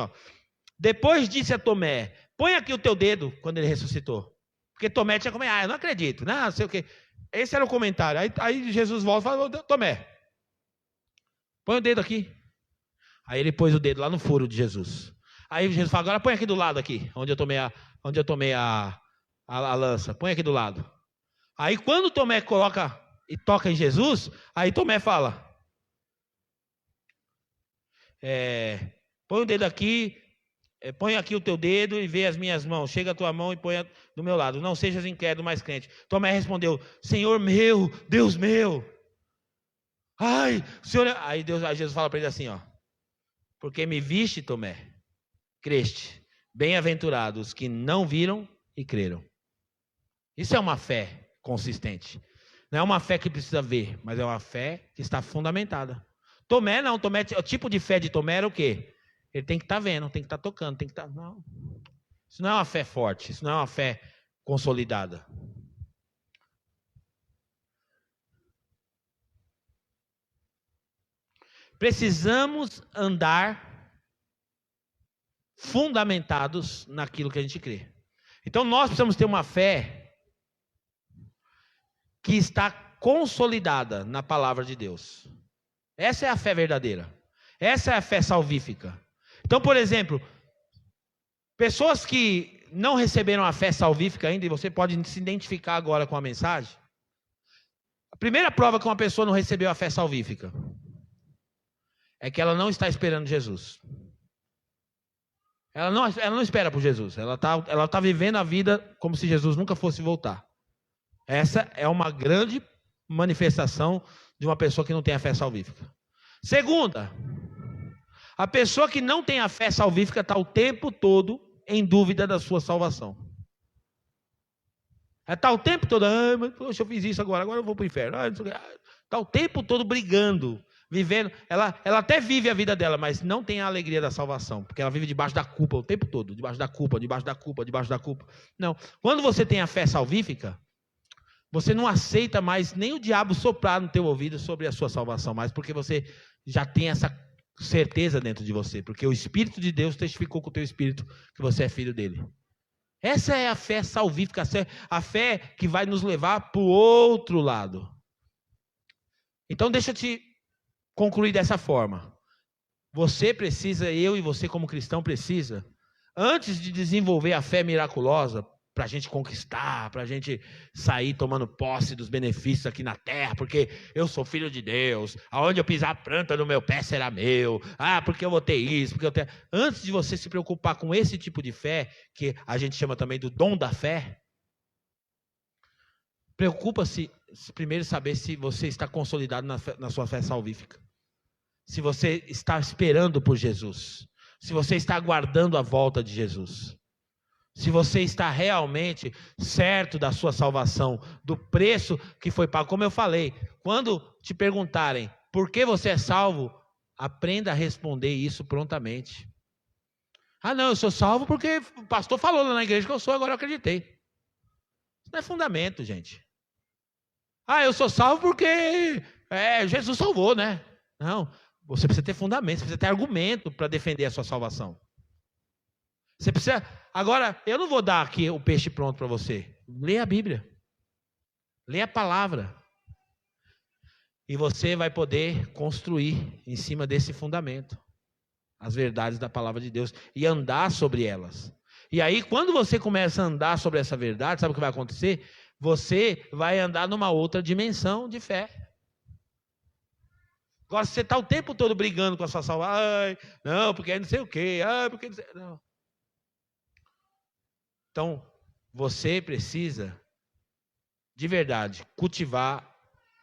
depois disse a Tomé, põe aqui o teu dedo, quando ele ressuscitou. Porque Tomé tinha como, eu não acredito, não sei o quê. Esse era o comentário. Aí Jesus volta e fala, Tomé, põe o dedo aqui. Aí ele pôs o dedo lá no furo de Jesus. Aí Jesus fala, agora põe aqui do lado aqui, onde eu tomei a lança. Põe aqui do lado. Aí quando Tomé coloca e toca em Jesus, aí Tomé fala, põe o dedo aqui, põe aqui o teu dedo e vê as minhas mãos. Chega a tua mão e põe do meu lado. Não sejas incrédulo, mas crente. Tomé respondeu, Senhor meu, Deus meu. Ai, Senhor. Aí Jesus fala para ele assim, porque me viste, Tomé, creste. Bem-aventurados os que não viram e creram. Isso é uma fé consistente. Não é uma fé que precisa ver, mas é uma fé que está fundamentada. Tomé não, o tipo de fé de Tomé era o quê? Ele tem que estar vendo, tem que estar tocando, tem que estar... Não. Isso não é uma fé forte, isso não é uma fé consolidada. Precisamos andar fundamentados naquilo que a gente crê. Então nós precisamos ter uma fé que está consolidada na palavra de Deus. Essa é a fé verdadeira. Essa é a fé salvífica. Então, por exemplo, pessoas que não receberam a fé salvífica ainda, e você pode se identificar agora com a mensagem. A primeira prova que uma pessoa não recebeu a fé salvífica é que ela não está esperando Jesus. Ela não espera por Jesus. Ela tá vivendo a vida como se Jesus nunca fosse voltar. Essa é uma grande manifestação de uma pessoa que não tem a fé salvífica. Segunda, a pessoa que não tem a fé salvífica está o tempo todo em dúvida da sua salvação. Ela está o tempo todo, mas poxa, eu fiz isso agora eu vou para o inferno. Está o tempo todo brigando, vivendo. Ela até vive a vida dela, mas não tem a alegria da salvação, porque ela vive debaixo da culpa o tempo todo, debaixo da culpa. Não, quando você tem a fé salvífica, você não aceita mais nem o diabo soprar no teu ouvido sobre a sua salvação mais, porque você já tem essa certeza dentro de você, porque o Espírito de Deus testificou com o teu espírito que você é filho dele. Essa é a fé salvífica, a fé que vai nos levar para o outro lado. Então deixa eu te concluir dessa forma. Você precisa, eu e você como cristão precisa, antes de desenvolver a fé miraculosa, para a gente conquistar, para a gente sair tomando posse dos benefícios aqui na terra, porque eu sou filho de Deus, aonde eu pisar a planta do meu pé será meu, porque eu vou ter isso, porque eu tenho... Antes de você se preocupar com esse tipo de fé, que a gente chama também do dom da fé, preocupa-se primeiro saber se você está consolidado na sua fé salvífica, se você está esperando por Jesus, se você está aguardando a volta de Jesus. Se você está realmente certo da sua salvação, do preço que foi pago. Como eu falei, quando te perguntarem por que você é salvo, aprenda a responder isso prontamente. Não, eu sou salvo porque o pastor falou lá na igreja que eu sou, agora eu acreditei. Isso não é fundamento, gente. Eu sou salvo porque Jesus salvou, né? Não, você precisa ter fundamento, você precisa ter argumento para defender a sua salvação. Você precisa... Agora, eu não vou dar aqui o peixe pronto para você. Leia a Bíblia. Leia a palavra. E você vai poder construir em cima desse fundamento as verdades da palavra de Deus e andar sobre elas. E aí, quando você começa a andar sobre essa verdade, sabe o que vai acontecer? Você vai andar numa outra dimensão de fé. Agora, você está o tempo todo brigando com a sua salvação. Não, porque não sei o quê. Porque não sei... Não. Então, você precisa, de verdade, cultivar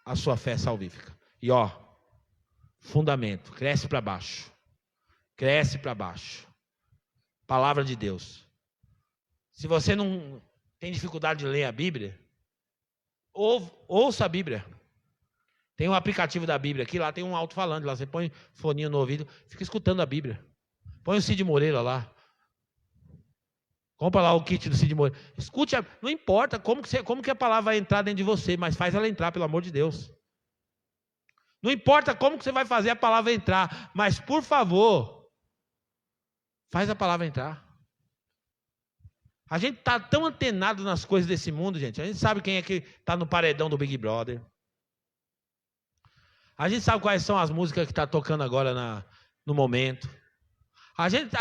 a sua fé salvífica. E fundamento, cresce para baixo. Cresce para baixo. Palavra de Deus. Se você não tem dificuldade de ler a Bíblia, ouça a Bíblia. Tem um aplicativo da Bíblia aqui, lá tem um alto-falante, lá você põe foninho no ouvido, fica escutando a Bíblia. Põe o Cid Moreira lá. Compra lá o kit do Cid Moreira. Escute, não importa como que a palavra vai entrar dentro de você, mas faz ela entrar, pelo amor de Deus. Não importa como que você vai fazer a palavra entrar, mas por favor, faz a palavra entrar. A gente está tão antenado nas coisas desse mundo, gente. A gente sabe quem é que está no paredão do Big Brother. A gente sabe quais são as músicas que está tocando agora no momento. A gente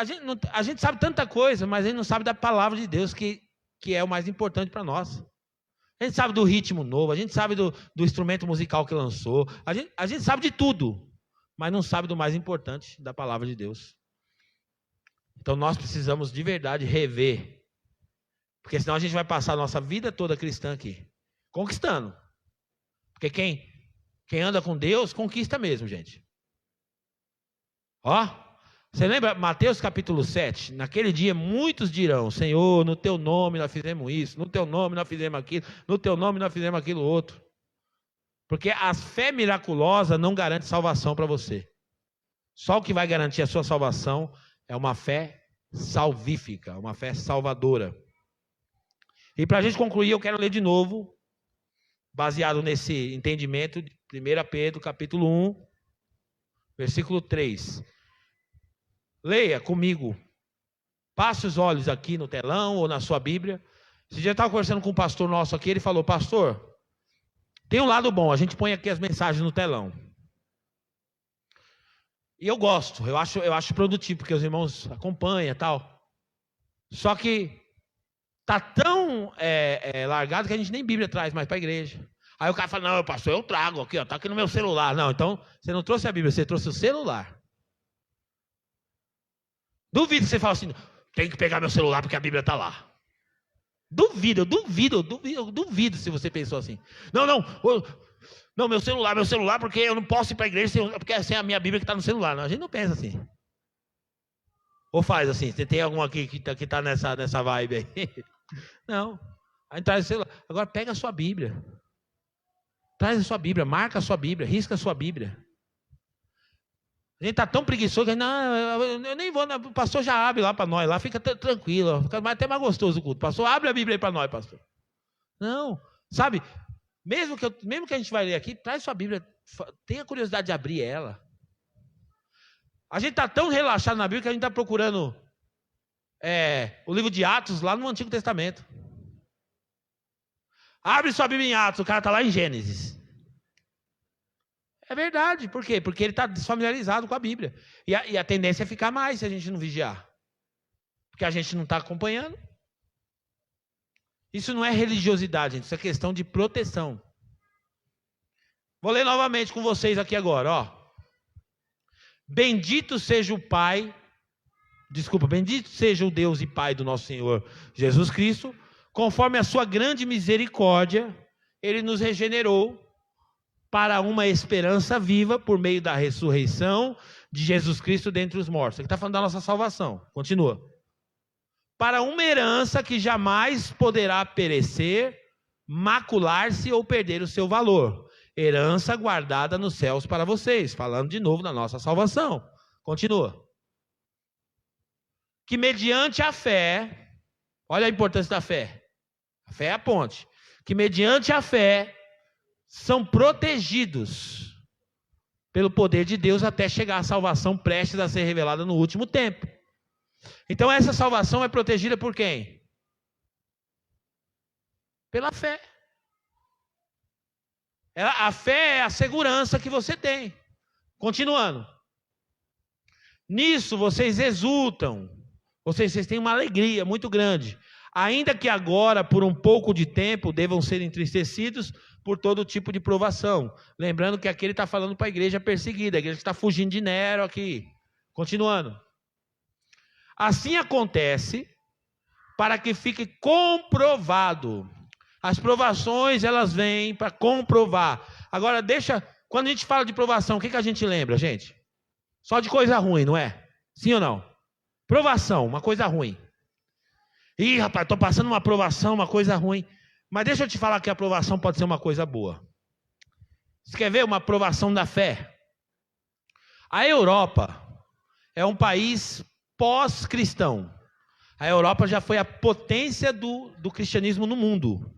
sabe tanta coisa, mas a gente não sabe da palavra de Deus, que é o mais importante para nós. A gente sabe do ritmo novo, a gente sabe do instrumento musical que lançou. A gente sabe de tudo, mas não sabe do mais importante, da palavra de Deus. Então nós precisamos de verdade rever. Porque senão a gente vai passar a nossa vida toda cristã aqui, conquistando. Porque quem anda com Deus, conquista mesmo, gente. Ó, você lembra Mateus capítulo 7? Naquele dia muitos dirão: Senhor, no teu nome nós fizemos isso, no teu nome nós fizemos aquilo, no teu nome nós fizemos aquilo outro. Porque a fé miraculosa não garante salvação para você. Só o que vai garantir a sua salvação é uma fé salvífica, uma fé salvadora. E para a gente concluir, eu quero ler de novo, baseado nesse entendimento de 1 Pedro, capítulo 1, versículo 3. Leia comigo. Passe os olhos aqui no telão ou na sua Bíblia. Esse dia eu estava conversando com um pastor nosso aqui, ele falou: pastor, tem um lado bom, a gente põe aqui as mensagens no telão. E eu gosto, eu acho produtivo, porque os irmãos acompanham e tal. Só que está tão largado que a gente nem Bíblia traz mais para a igreja. Aí o cara fala: não, pastor, eu trago aqui, está aqui no meu celular. Não, então você não trouxe a Bíblia, você trouxe o celular. Duvido que você fala assim: tem que pegar meu celular porque a Bíblia está lá. Duvido se você pensou assim. Não, meu celular, porque eu não posso ir para a igreja, porque é a minha Bíblia que está no celular. Não, a gente não pensa assim. Ou faz assim, você tem algum aqui que está nessa vibe aí? Não, a gente traz o celular. Agora pega a sua Bíblia. Traz a sua Bíblia, marca a sua Bíblia, risca a sua Bíblia. A gente está tão preguiçoso que não, eu nem vou, o pastor já abre lá para nós, lá fica tranquilo, fica até mais gostoso o culto. Pastor, abre a Bíblia aí para nós, pastor. Não, sabe, mesmo que a gente vai ler aqui, traz sua Bíblia, tenha curiosidade de abrir ela. A gente está tão relaxado na Bíblia que a gente está procurando o livro de Atos lá no Antigo Testamento. Abre sua Bíblia em Atos, o cara está lá em Gênesis. É verdade, por quê? Porque ele está desfamiliarizado com a Bíblia. E a tendência é ficar mais se a gente não vigiar. Porque a gente não está acompanhando. Isso não é religiosidade, gente, isso é questão de proteção. Vou ler novamente com vocês aqui agora, ó. Bendito seja o Deus e Pai do nosso Senhor Jesus Cristo, conforme a sua grande misericórdia, Ele nos regenerou para uma esperança viva por meio da ressurreição de Jesus Cristo dentre os mortos. Ele está falando da nossa salvação. Continua. Para uma herança que jamais poderá perecer, macular-se ou perder o seu valor. Herança guardada nos céus para vocês. Falando de novo da nossa salvação. Continua. Que mediante a fé, olha a importância da fé. A fé é a ponte. Que mediante a fé são protegidos pelo poder de Deus até chegar à salvação prestes a ser revelada no último tempo. Então essa salvação é protegida por quem? Pela fé. A fé é a segurança que você tem. Continuando. Nisso vocês exultam. Vocês têm uma alegria muito grande. Ainda que agora, por um pouco de tempo, devam ser entristecidos por todo tipo de provação. Lembrando que aqui ele está falando para a igreja perseguida, a igreja que está fugindo de Nero aqui. Continuando. Assim acontece para que fique comprovado. As provações, elas vêm para comprovar. Agora, quando a gente fala de provação, o que a gente lembra, gente? Só de coisa ruim, não é? Sim ou não? Provação, uma coisa ruim. Ih, rapaz, estou passando uma provação, uma coisa ruim. Mas deixa eu te falar que a provação pode ser uma coisa boa. Você quer ver uma provação da fé? A Europa é um país pós-cristão. A Europa já foi a potência do cristianismo no mundo.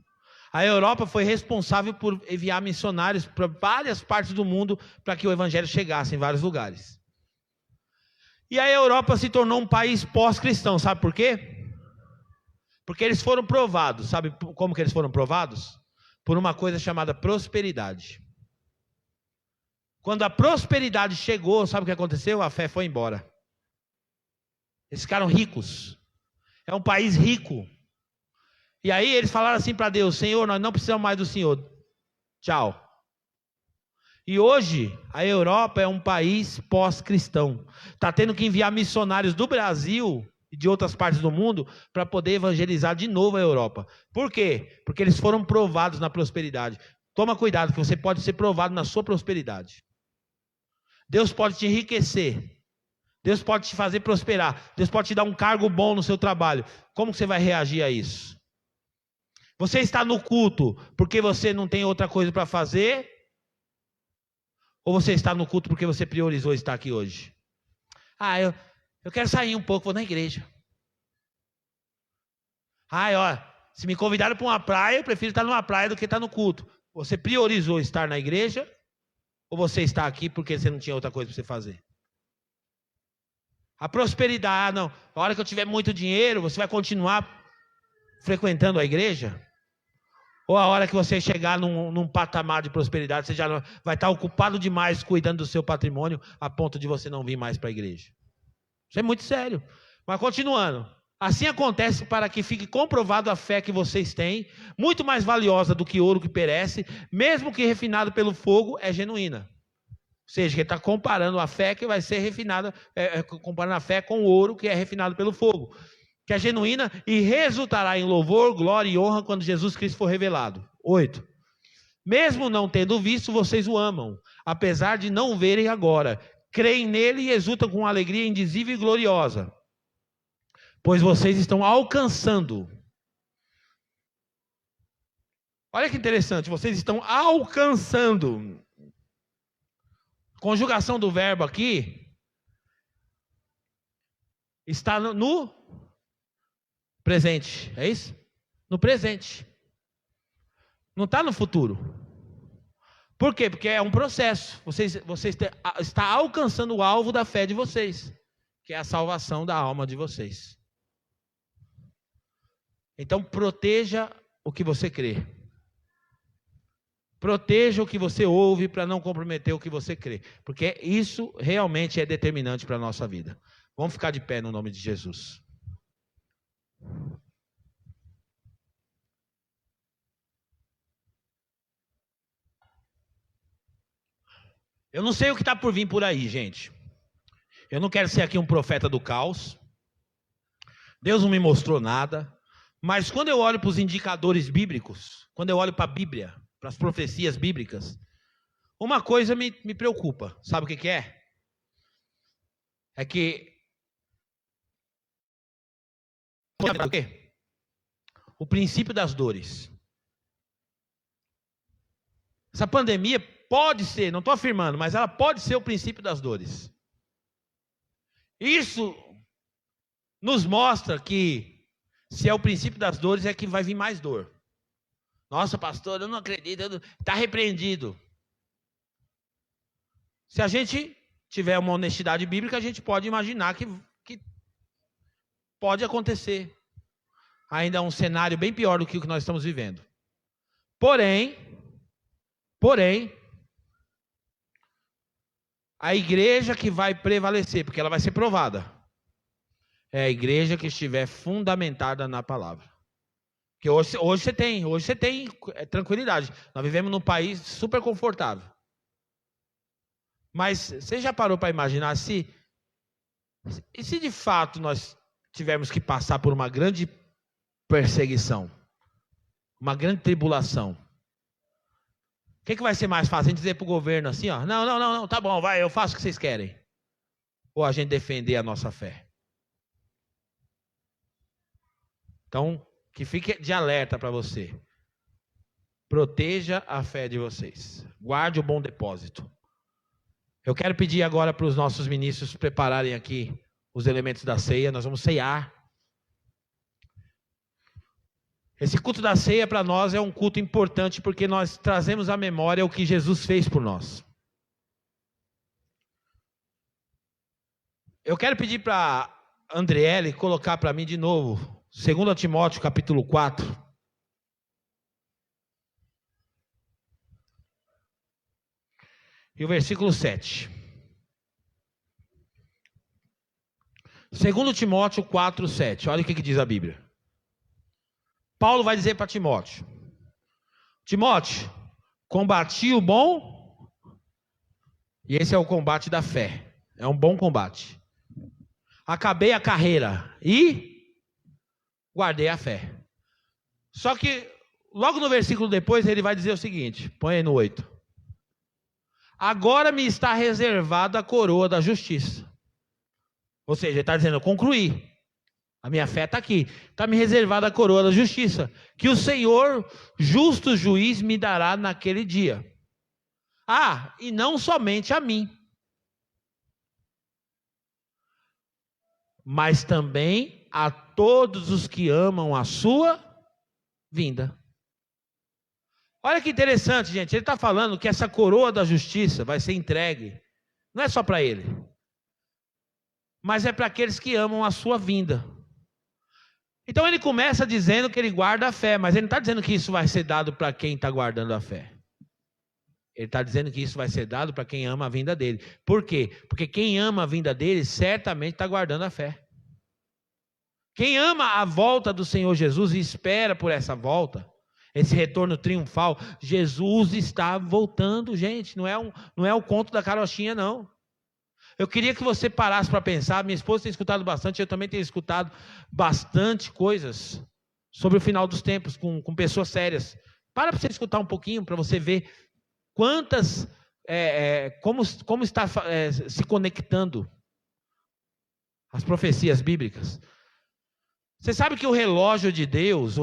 A Europa foi responsável por enviar missionários para várias partes do mundo para que o evangelho chegasse em vários lugares. E a Europa se tornou um país pós-cristão. Sabe por quê? Porque eles foram provados. Sabe como que eles foram provados? Por uma coisa chamada prosperidade. Quando a prosperidade chegou, sabe o que aconteceu? A fé foi embora. Eles ficaram ricos. É um país rico. E aí eles falaram assim para Deus: Senhor, nós não precisamos mais do Senhor. Tchau. E hoje a Europa é um país pós-cristão. Está tendo que enviar missionários do Brasil e de outras partes do mundo para poder evangelizar de novo a Europa. Por quê? Porque eles foram provados na prosperidade. Toma cuidado que você pode ser provado na sua prosperidade. Deus pode te enriquecer. Deus pode te fazer prosperar. Deus pode te dar um cargo bom no seu trabalho. Como você vai reagir a isso? Você está no culto porque você não tem outra coisa para fazer? Ou você está no culto porque você priorizou estar aqui hoje? Eu quero sair um pouco, vou na igreja. Se me convidaram para uma praia, eu prefiro estar numa praia do que estar no culto. Você priorizou estar na igreja? Ou você está aqui porque você não tinha outra coisa para você fazer? A prosperidade, não. A hora que eu tiver muito dinheiro, você vai continuar frequentando a igreja? Ou a hora que você chegar num patamar de prosperidade, você já vai estar ocupado demais cuidando do seu patrimônio, a ponto de você não vir mais para a igreja? Isso é muito sério. Mas continuando. Assim acontece para que fique comprovado a fé que vocês têm, muito mais valiosa do que ouro que perece, mesmo que refinado pelo fogo, é genuína. Ou seja, ele está comparando a fé que vai ser refinada, comparando a fé com o ouro que é refinado pelo fogo, que é genuína e resultará em louvor, glória e honra quando Jesus Cristo for revelado. 8. Mesmo não tendo visto, vocês o amam, apesar de não verem agora. Creem nele e exultam com alegria indizível e gloriosa, pois vocês estão alcançando. Olha que interessante, vocês estão alcançando. Conjugação do verbo aqui está no presente, é isso? No presente. Não está no futuro. Por quê? Porque é um processo. Você está alcançando o alvo da fé de vocês, que é a salvação da alma de vocês. Então proteja o que você crê. Proteja o que você ouve para não comprometer o que você crê. Porque isso realmente é determinante para a nossa vida. Vamos ficar de pé no nome de Jesus. Eu não sei o que está por vir por aí, gente. Eu não quero ser aqui um profeta do caos. Deus não me mostrou nada. Mas quando eu olho para os indicadores bíblicos, quando eu olho para a Bíblia, para as profecias bíblicas, uma coisa me preocupa. Sabe o que é? É que o princípio das dores. Essa pandemia pode ser, não estou afirmando, mas ela pode ser o princípio das dores. Isso nos mostra que se é o princípio das dores é que vai vir mais dor. Nossa, pastor, eu não acredito, está repreendido. Se a gente tiver uma honestidade bíblica, a gente pode imaginar que pode acontecer. Ainda é um cenário bem pior do que o que nós estamos vivendo. Porém, a igreja que vai prevalecer, porque ela vai ser provada, é a igreja que estiver fundamentada na palavra. Porque hoje você tem tranquilidade. Nós vivemos num país super confortável. Mas você já parou para imaginar se de fato nós tivermos que passar por uma grande perseguição, uma grande tribulação? O que vai ser mais fácil? A gente dizer para o governo assim, ó, não, tá bom, vai, eu faço o que vocês querem. Ou a gente defender a nossa fé? Então, que fique de alerta para você. Proteja a fé de vocês. Guarde o bom depósito. Eu quero pedir agora para os nossos ministros prepararem aqui os elementos da ceia. Nós vamos ceiar. Esse culto da ceia para nós é um culto importante porque nós trazemos à memória o que Jesus fez por nós. Eu quero pedir para a Andriele colocar para mim de novo 2 Timóteo capítulo 4. E o versículo 7. 2 Timóteo 4, 7. Olha o que diz a Bíblia. Paulo vai dizer para Timóteo: Timóteo, combati o bom, e esse é o combate da fé. É um bom combate. Acabei a carreira e guardei a fé. Só que logo no versículo depois ele vai dizer o seguinte, põe aí no 8. Agora me está reservada a coroa da justiça. Ou seja, ele está dizendo, eu concluí. A minha fé está aqui. Está me reservada a coroa da justiça, que o Senhor, justo juiz, me dará naquele dia. Ah, e não somente a mim, mas também a todos os que amam a sua vinda. Olha que interessante, gente. Ele está falando que essa coroa da justiça vai ser entregue. Não é só para ele, mas é para aqueles que amam a sua vinda. Então ele começa dizendo que ele guarda a fé, mas ele não está dizendo que isso vai ser dado para quem está guardando a fé. Ele está dizendo que isso vai ser dado para quem ama a vinda dele. Por quê? Porque quem ama a vinda dele certamente está guardando a fé. Quem ama a volta do Senhor Jesus e espera por essa volta, esse retorno triunfal, Jesus está voltando, gente. Não é o conto da carochinha, não. Eu queria que você parasse para pensar. Minha esposa tem escutado bastante, eu também tenho escutado bastante coisas sobre o final dos tempos, com pessoas sérias. Para você escutar um pouquinho, para você ver quantas, como está se conectando as profecias bíblicas. Você sabe que o relógio de Deus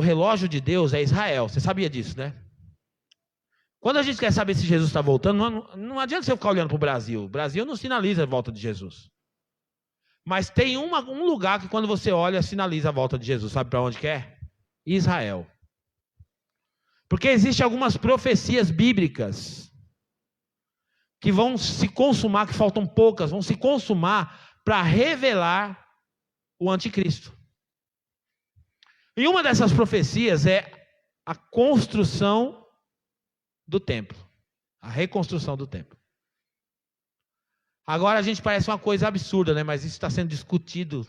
é Israel. Você sabia disso, né? Quando a gente quer saber se Jesus está voltando, não adianta você ficar olhando para o Brasil. O Brasil não sinaliza a volta de Jesus. Mas tem um lugar que quando você olha, sinaliza a volta de Jesus. Sabe para onde que é? Israel. Porque existem algumas profecias bíblicas que vão se consumar, que faltam poucas, vão se consumar para revelar o anticristo. E uma dessas profecias é a construção do templo, a reconstrução do templo. Agora a gente parece uma coisa absurda, né? Mas isso está sendo discutido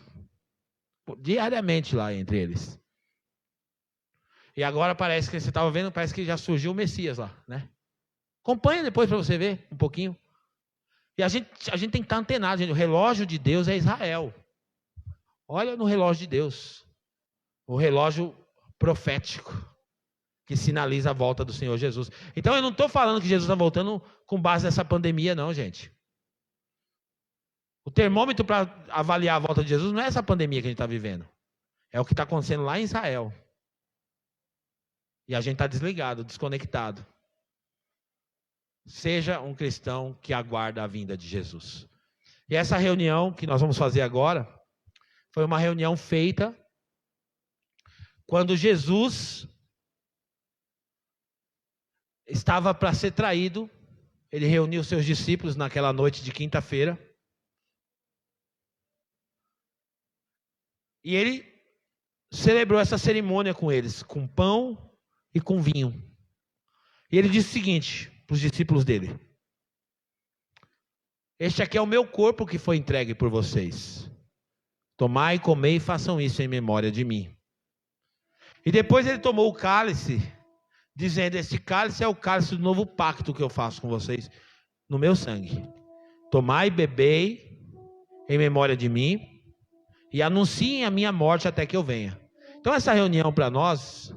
diariamente lá entre eles. E agora parece que você estava vendo, parece que já surgiu o Messias lá, né? Acompanha depois para você ver um pouquinho. E a gente tem que estar antenado, gente. O relógio de Deus é Israel. Olha no relógio de Deus. O relógio profético que sinaliza a volta do Senhor Jesus. Então eu não estou falando que Jesus está voltando com base nessa pandemia, não, gente. O termômetro para avaliar a volta de Jesus não é essa pandemia que a gente está vivendo. É o que está acontecendo lá em Israel. E a gente está desligado, desconectado. Seja um cristão que aguarda a vinda de Jesus. E essa reunião que nós vamos fazer agora foi uma reunião feita quando Jesus estava para ser traído. Ele reuniu seus discípulos naquela noite de quinta-feira. E ele celebrou essa cerimônia com eles, com pão e com vinho. E ele disse o seguinte para os discípulos dele: este aqui é o meu corpo que foi entregue por vocês. Tomai, comei e façam isso em memória de mim. E depois ele tomou o cálice, dizendo: este cálice é o cálice do novo pacto que eu faço com vocês no meu sangue. Tomai e bebei em memória de mim, e anunciem a minha morte até que eu venha. Então essa reunião para nós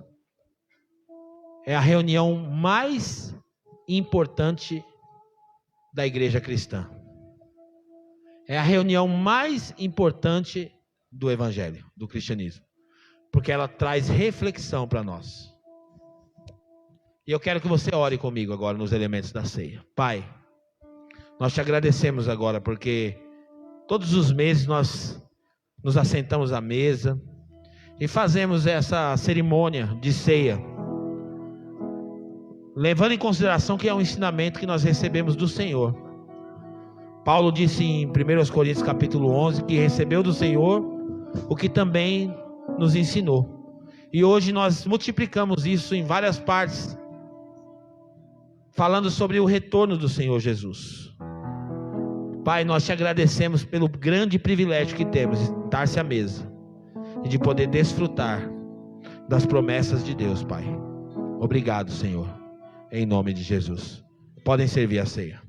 é a reunião mais importante da igreja cristã. É a reunião mais importante do evangelho, do cristianismo. Porque ela traz reflexão para nós. E eu quero que você ore comigo agora nos elementos da ceia. Pai, nós te agradecemos agora porque todos os meses nós nos assentamos à mesa e fazemos essa cerimônia de ceia, levando em consideração que é um ensinamento que nós recebemos do Senhor. Paulo disse em 1 Coríntios capítulo 11 que recebeu do Senhor o que também nos ensinou. E hoje nós multiplicamos isso em várias partes, falando sobre o retorno do Senhor Jesus. Pai, nós te agradecemos pelo grande privilégio que temos de sentar-se à mesa e de poder desfrutar das promessas de Deus, Pai. Obrigado, Senhor, em nome de Jesus. Podem servir a ceia.